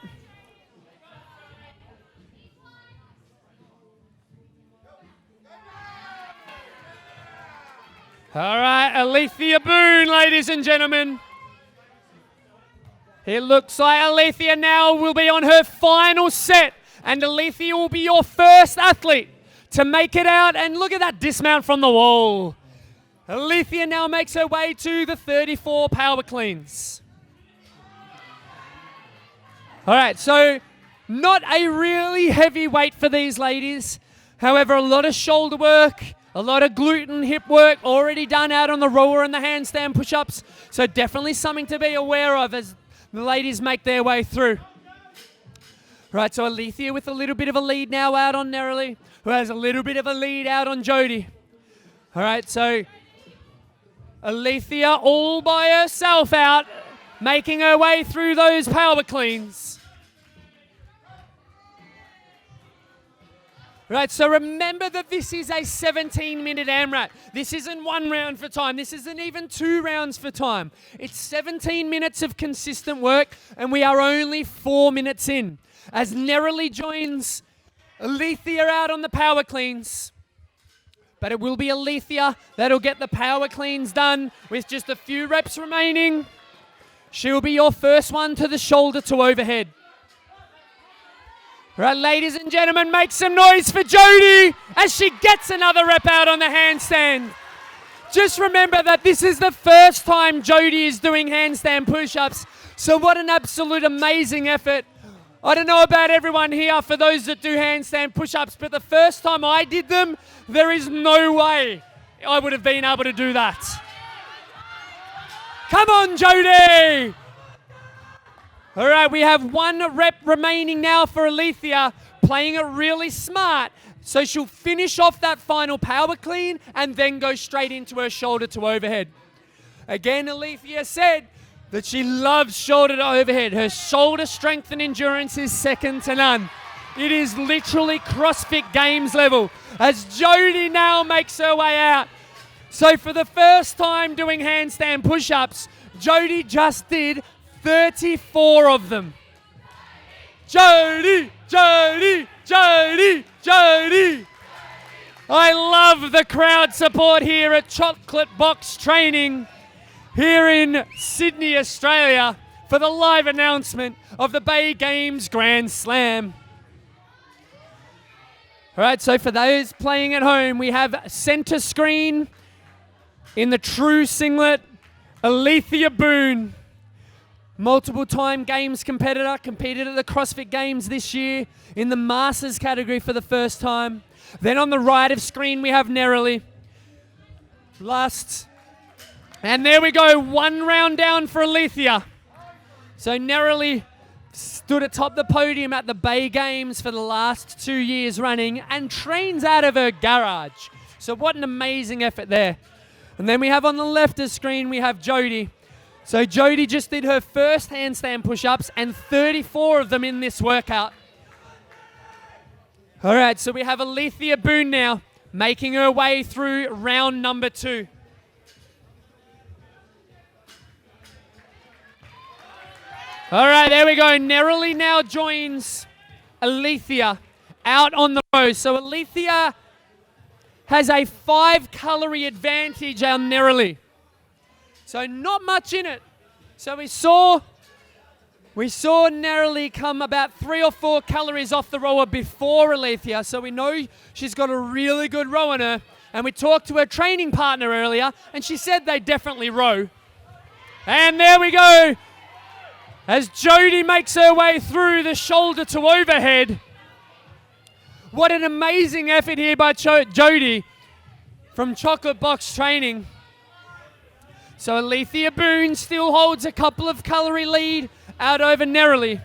All right, Alethea Boon, ladies and gentlemen. It looks like Alethea now will be on her final set, and Alethea will be your first athlete to make it out. And look at that dismount from the wall. Alethea now makes her way to the 34 power cleans. All right, so not a really heavy weight for these ladies. However, a lot of shoulder work, a lot of glute and hip work already done out on the rower and the handstand push-ups. So definitely something to be aware of as the ladies make their way through. Right, so Alethea with a little bit of a lead now out on Nerily, who has a little bit of a lead out on Jody. All right, so Alethea all by herself out, making her way through those power cleans. Right, so remember that this is a 17-minute AMRAP. This isn't 1 round for time. This isn't even 2 rounds for time. It's 17 minutes of consistent work, and we are only 4 minutes in. As Nerily joins Alethea out on the power cleans. But it will be Alethea that'll get the power cleans done with just a few reps remaining. She'll be your first one to the shoulder to overhead. Right, ladies and gentlemen, make some noise for Jody as she gets another rep out on the handstand. Just remember that this is the first time Jody is doing handstand push-ups, so what an absolute amazing effort. I don't know about everyone here, for those that do handstand push-ups, but the first time I did them, there is no way I would have been able to do that. Come on, Jody! All right, we have 1 rep remaining now for Alethea, playing it really smart. So she'll finish off that final power clean and then go straight into her shoulder to overhead. Again, Alethea said that she loves shoulder to overhead. Her shoulder strength and endurance is second to none. It is literally CrossFit Games level as Jody now makes her way out. So for the first time doing handstand push-ups, Jody just did 34 of them. Jody, Jody, Jody, Jody. I love the crowd support here at Chocolate Box Training here in Sydney, Australia for the live announcement of the Bay Games Grand Slam. All right, so for those playing at home, we have center screen in the true singlet, Alethea Boon. Multiple-time Games competitor, competed at the CrossFit Games this year in the Masters category for the first time. Then on the right of screen, we have Nerily. And there we go, 1 round down for Alethea. So Nerily stood atop the podium at the Bay Games for the last 2 years running and trains out of her garage. So what an amazing effort there. And then we have on the left of screen, we have Jody. So Jody just did her first handstand push-ups and 34 of them in this workout. All right, so we have Alethea Boon now making her way through round number 2. All right, there we go. Nerily now joins Alethea out on the row. So Alethea has a 5-calorie advantage on Nerily. So not much in it. So we saw narrowly come about 3 or 4 calories off the rower before Alethea, so we know she's got a really good row in her. And we talked to her training partner earlier, and she said they definitely row. And there we go. As Jodie makes her way through the shoulder to overhead. What an amazing effort here by Jodie from Chocolate Box Training. So Alethea Boon still holds a couple of calorie lead out over Neroli.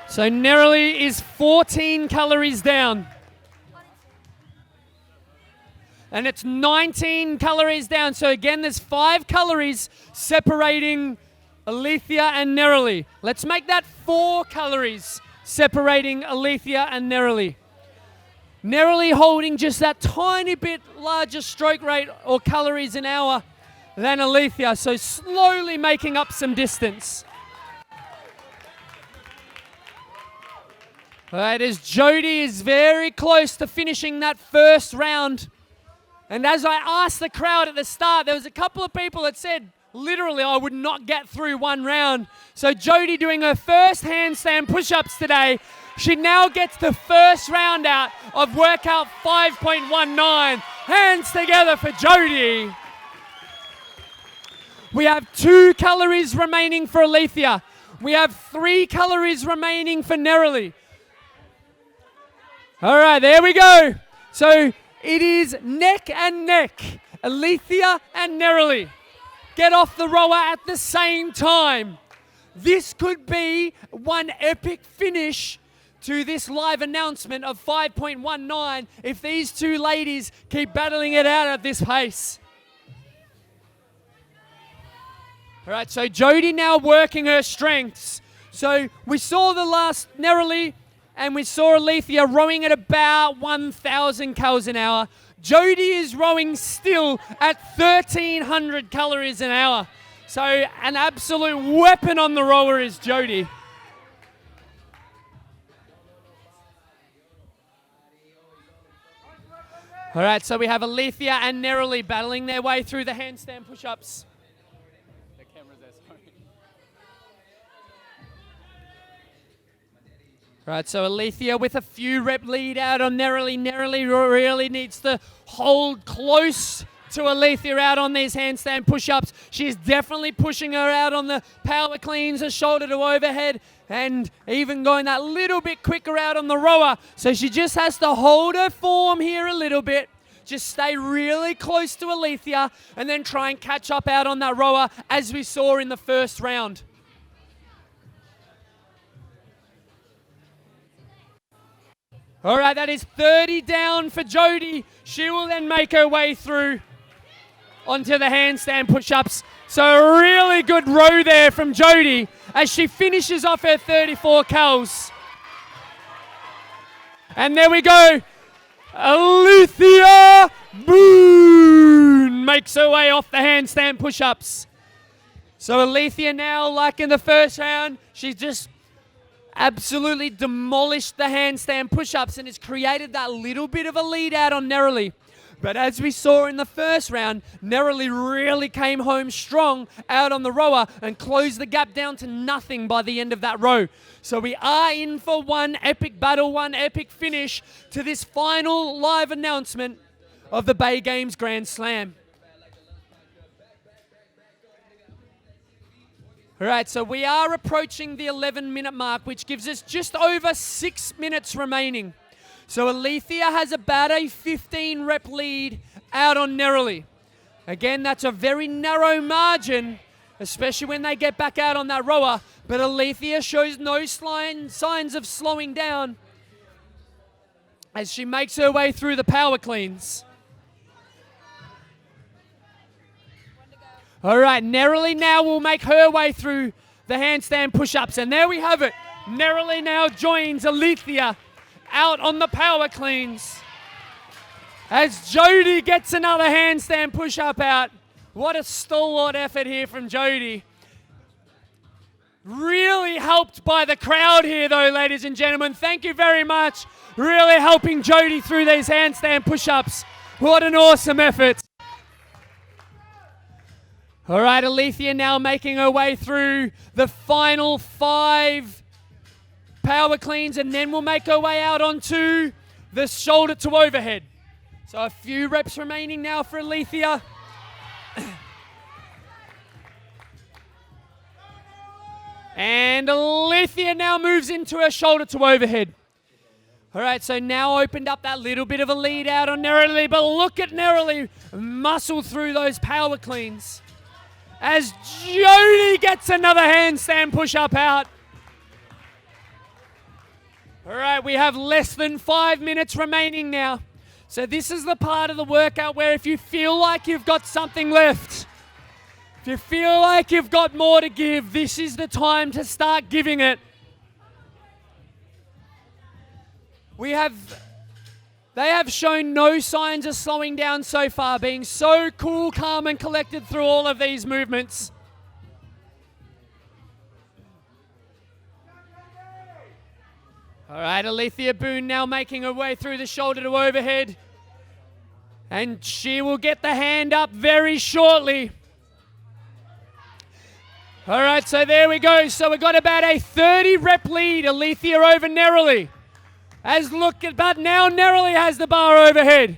So Neroli is 14 calories down. And it's 19 calories down. So again, there's 5 calories separating Alethea and Neroli. Let's make that 4 calories separating Alethea and Neroli. Neroli holding just that tiny bit larger stroke rate or calories an hour than Alethea. So slowly making up some distance. All right, as Jodie is very close to finishing that first round. And as I asked the crowd at the start, there was a couple of people that said, literally, I would not get through one round. So Jodie doing her first handstand push-ups today. She now gets the first round out of workout 5.19. Hands together for Jodie. We have 2 calories remaining for Alethea. We have 3 calories remaining for Neroli. All right, there we go. So it is neck and neck. Alethea and Neroli get off the rower at the same time. This could be one epic finish to this live announcement of 5.19 if these 2 ladies keep battling it out at this pace. All right, so Jodie now working her strengths. So we saw the last Neroli and we saw Alethea rowing at about 1,000 calories an hour. Jodie is rowing still at 1,300 calories an hour. So an absolute weapon on the rower is Jodie. All right, so we have Alethea and Neroli battling their way through the handstand push-ups. The camera's there, sorry. Right, so Alethea with a few rep lead out on Neroli. Neroli really needs to hold close to Alethea out on these handstand push-ups. She's definitely pushing her out on the power cleans, her shoulder to overhead, and even going that little bit quicker out on the rower. So she just has to hold her form here a little bit. Just stay really close to Alethea and then try and catch up out on that rower as we saw in the first round. All right, that is 30 down for Jodie. She will then make her way through onto the handstand push-ups. So a really good row there from Jodie as she finishes off her 34 cals. And there we go. Alethea Boon makes her way off the handstand push-ups. So Alethea now, like in the first round, she's just absolutely demolished the handstand push-ups and has created that little bit of a lead out on Neroli. But as we saw in the first round, Neroli really came home strong out on the rower and closed the gap down to nothing by the end of that row. So we are in for one epic battle, one epic finish to this final live announcement of the Bay Games Grand Slam. All right, so we are approaching the 11-minute mark, which gives us just over 6 minutes remaining. So Alethea has about a 15-rep lead out on Neroli. Again, that's a very narrow margin, especially when they get back out on that rower. But Alethea shows no signs of slowing down as she makes her way through the power cleans. All right, Neroli now will make her way through the handstand push-ups. And there we have it. Neroli now joins Alethea out on the power cleans. As Jodie gets another handstand push-up out. What a stalwart effort here from Jodie. Really helped by the crowd here, though, ladies and gentlemen. Thank you very much. Really helping Jodie through these handstand push-ups. What an awesome effort. All right, Alethea now making her way through the final 5 power cleans, and then we'll make her way out onto the shoulder to overhead. So a few reps remaining now for Alethea. And Alethea now moves into her shoulder to overhead. All right, so now opened up that little bit of a lead out on Neroli, but look at Neroli muscle through those power cleans as Jodie gets another handstand push-up out. All right, we have less than 5 minutes remaining now. So this is the part of the workout where if you feel like you've got something left, if you feel like you've got more to give, this is the time to start giving it. They have shown no signs of slowing down so far, being so cool, calm, and collected through all of these movements. All right, Alethea Boon now making her way through the shoulder to overhead. And she will get the hand up very shortly. All right, so there we go. So we've got about a 30 rep lead, Alethea over Neroli. But now Neroli has the bar overhead.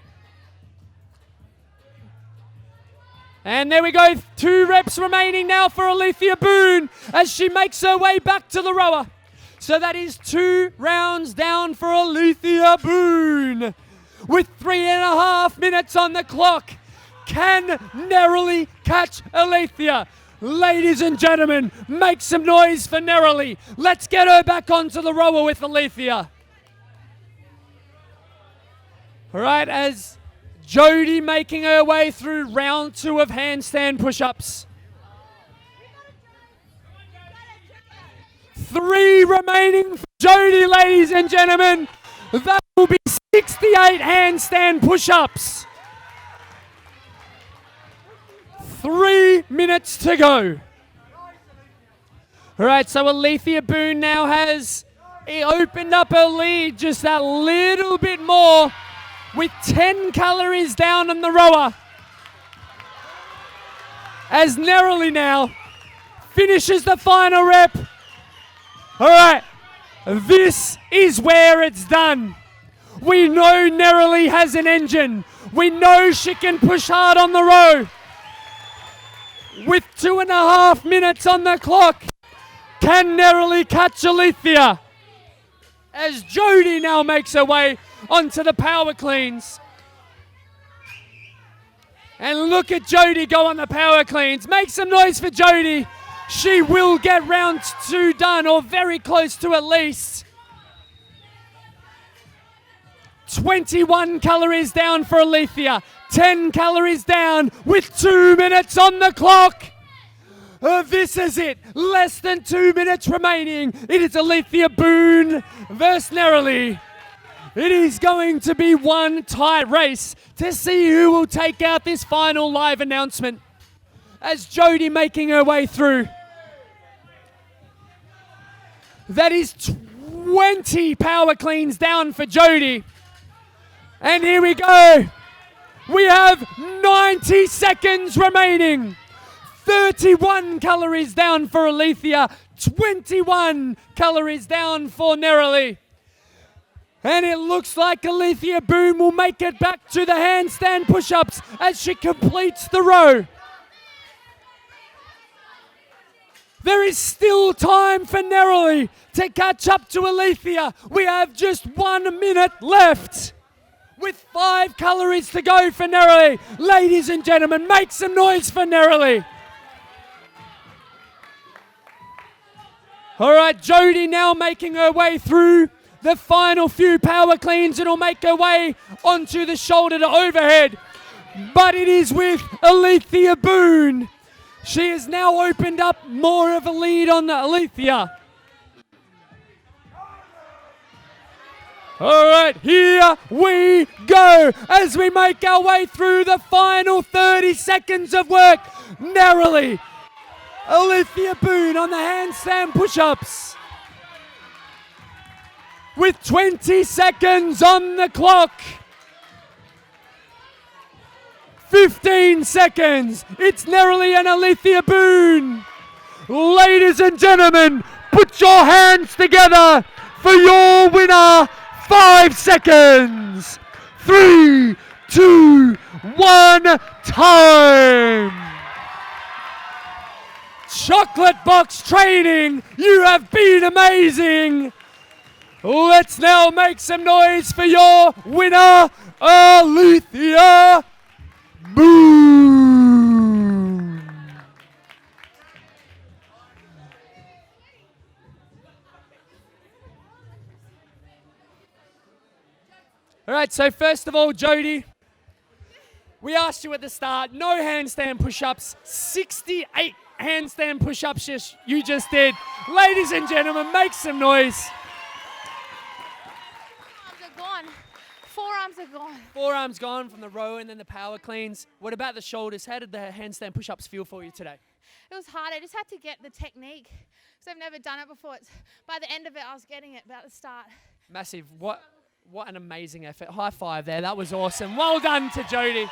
And there we go, 2 reps remaining now for Alethea Boon as she makes her way back to the rower. So that is 2 rounds down for Alethea Boon. With 3.5 minutes on the clock, can Neroli catch Alethea? Ladies and gentlemen, make some noise for Neroli. Let's get her back onto the rower with Alethea. All right, as Jodie making her way through round 2 of handstand push-ups. 3 remaining for Jodie, ladies and gentlemen. That will be 68 handstand push-ups. 3 minutes to go. All right, so Alethea Boon now has opened up her lead just a little bit more, with 10 calories down on the rower. As Neroli now finishes the final rep. All right, this is where it's done. We know Neroli has an engine. We know she can push hard on the row. With 2.5 minutes on the clock, can Neroli catch Alethea? As Jodie now makes her way onto the power cleans. And look at Jodie go on the power cleans. Make some noise for Jodie. She will get round 2 done, or very close to at least. 21 calories down for Alethea. 10 calories down with 2 minutes on the clock. This is it. Less than 2 minutes remaining. It is Alethea Boon versus Neroli. It is going to be one tight race to see who will take out this final live announcement. As Jodie making her way through. That is 20 power cleans down for Jodie. And here we go. We have 90 seconds remaining. 31 calories down for Alethea. 21 calories down for Neroli. And it looks like Alethea Boon will make it back to the handstand push-ups as she completes the row. There is still time for Neroli to catch up to Alethea. We have just 1 minute left. With 5 calories to go for Neroli. Ladies and gentlemen, make some noise for Neroli. All right, Jodie now making her way through the final few power cleans and will make her way onto the shoulder to overhead. But it is with Alethea Boon. She has now opened up more of a lead on Alethea. All right, here we go as we make our way through the final 30 seconds of work. Neroli Alethea Boon on the handstand push-ups. With 20 seconds on the clock. 15 seconds. It's Nerily and Alethea Boon. Ladies and gentlemen, put your hands together for your winner. 5 seconds. 3, 2, 1, time. Chocolate Box Training, you have been amazing. Let's now make some noise for your winner, Alethea Boon. All right, so first of all, Jody, we asked you at the start, no handstand push-ups, 68 handstand push-ups you just did. Ladies and gentlemen, make some noise. Arms are gone. Forearms are gone. Forearms gone from the row and then the power cleans. What about the shoulders? How did the handstand push-ups feel for you today? It was hard. I just had to get the technique because I've never done it before. By the end of it, I was getting it, but at the start. Massive. What an amazing effort. High five there. That was awesome. Well done to Jody.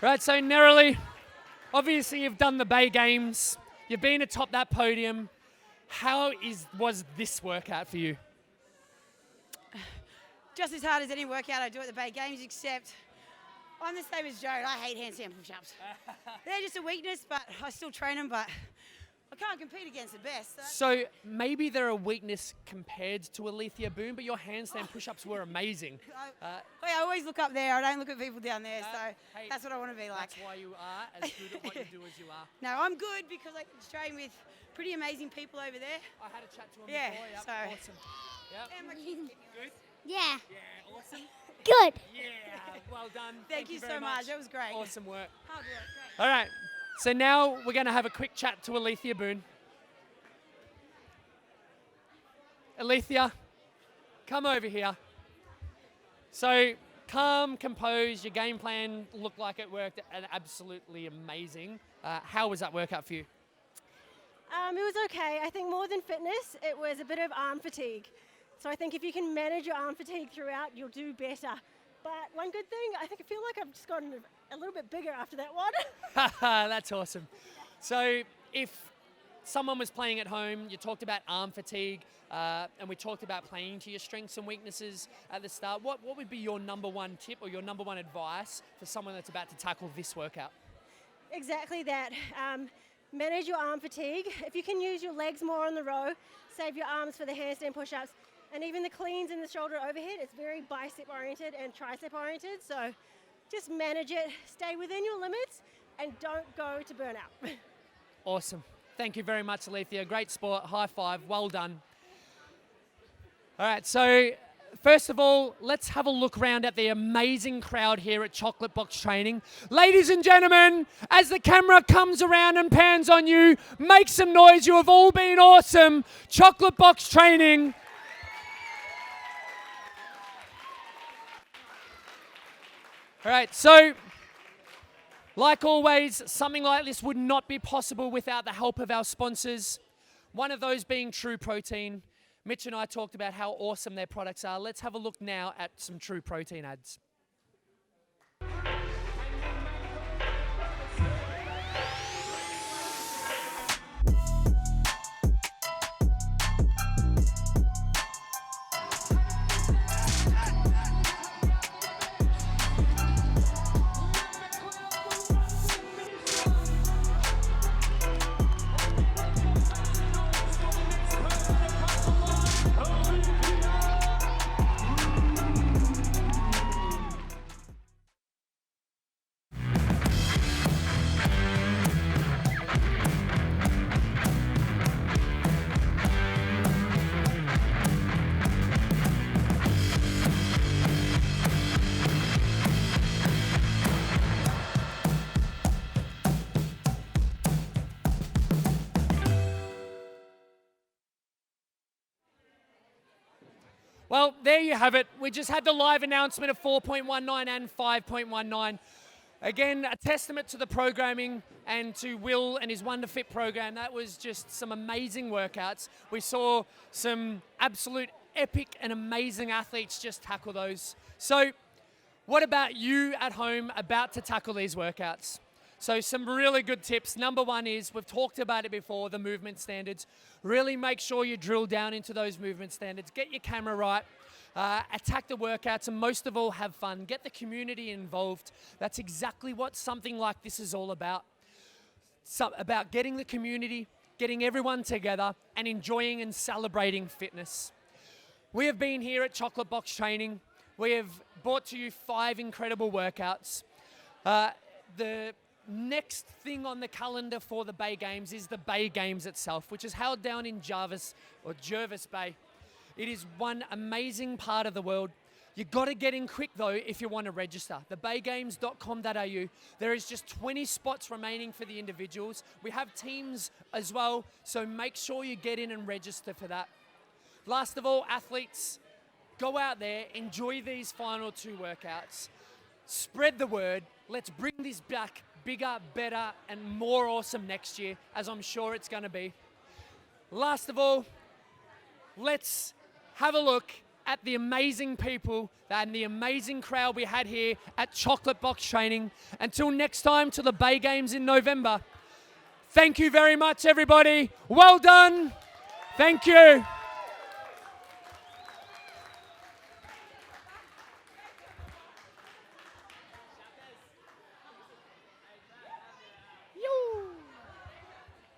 Right, so Nerily, obviously you've done the Bay Games. You've been atop that podium. How was this workout for you? Just as hard as any workout I do at the Bay Games, except I'm the same as Joe. I hate handstand push-ups. They're just a weakness, but I still train them, but I can't compete against the best. So maybe they're a weakness compared to Alethea Boon, but your handstand push-ups were amazing. I always look up there. I don't look at people down there, so hey, that's what I want to be like. That's why you are as good at what you do as you are. No, I'm good because I can train with pretty amazing people over there. I had a chat to him Yeah, before. Yep, so awesome. Yep. And my kids get Good? Yeah. Yeah, awesome. Good. Yeah, well done. Thank you very so much. That was great. Awesome work. Hard work. Great. All right, so now we're going to have a quick chat to Alethea Boon. Alethea, come over here. So calm, composed, your game plan looked like it worked and absolutely amazing. How was that workout for you? It was okay. I think more than fitness, it was a bit of arm fatigue. So I think if you can manage your arm fatigue throughout, you'll do better. But one good thing, I feel like I've just gotten a little bit bigger after that one. That's awesome. So if someone was playing at home, you talked about arm fatigue, and we talked about playing to your strengths and weaknesses at the start. What would be your number one tip or your number one advice for someone that's about to tackle this workout? Exactly that. Manage your arm fatigue. If you can use your legs more on the row, save your arms for the handstand push-ups, and even the cleans and the shoulder overhead, it's very bicep oriented and tricep oriented. So just manage it, stay within your limits, and don't go to burnout. Awesome. Thank you very much, Alethea. Great sport. High five. Well done. All right, so first of all, let's have a look around at the amazing crowd here at Chocolate Box Training. Ladies and gentlemen, as the camera comes around and pans on you, make some noise. You have all been awesome. Chocolate Box Training. All right, so like always, something like this would not be possible without the help of our sponsors. One of those being True Protein. Mitch and I talked about how awesome their products are. Let's have a look now at some True Protein ads. Well, there you have it. We just had the live announcement of 4.19 and 5.19. Again, a testament to the programming and to Will and his Wonder Fit program. That was just some amazing workouts. We saw some absolute epic and amazing athletes just tackle those. So what about you at home about to tackle these workouts? So some really good tips. Number one is, we've talked about it before, the movement standards. Really make sure you drill down into those movement standards. Get your camera right. Attack the workouts, and most of all, have fun. Get the community involved. That's exactly what something like this is all about. About getting the community, getting everyone together, and enjoying and celebrating fitness. We have been here at Chocolate Box Training. We have brought to you 5 incredible workouts. The next thing on the calendar for the Bay Games is the Bay Games itself, which is held down in Jervis Bay. It is one amazing part of the world. You've got to get in quick though if you want to register. thebaygames.com.au. There is just 20 spots remaining for the individuals. We have teams as well, so make sure you get in and register for that. Last of all, athletes, go out there, enjoy these final 2 workouts. Spread the word. Let's bring this back bigger, better, and more awesome next year, as I'm sure it's going to be. Last of all, let's have a look at the amazing people and the amazing crowd we had here at Chocolate Box Training. Until next time, to the Bay Games in November. Thank you very much, everybody. Well done. Thank you.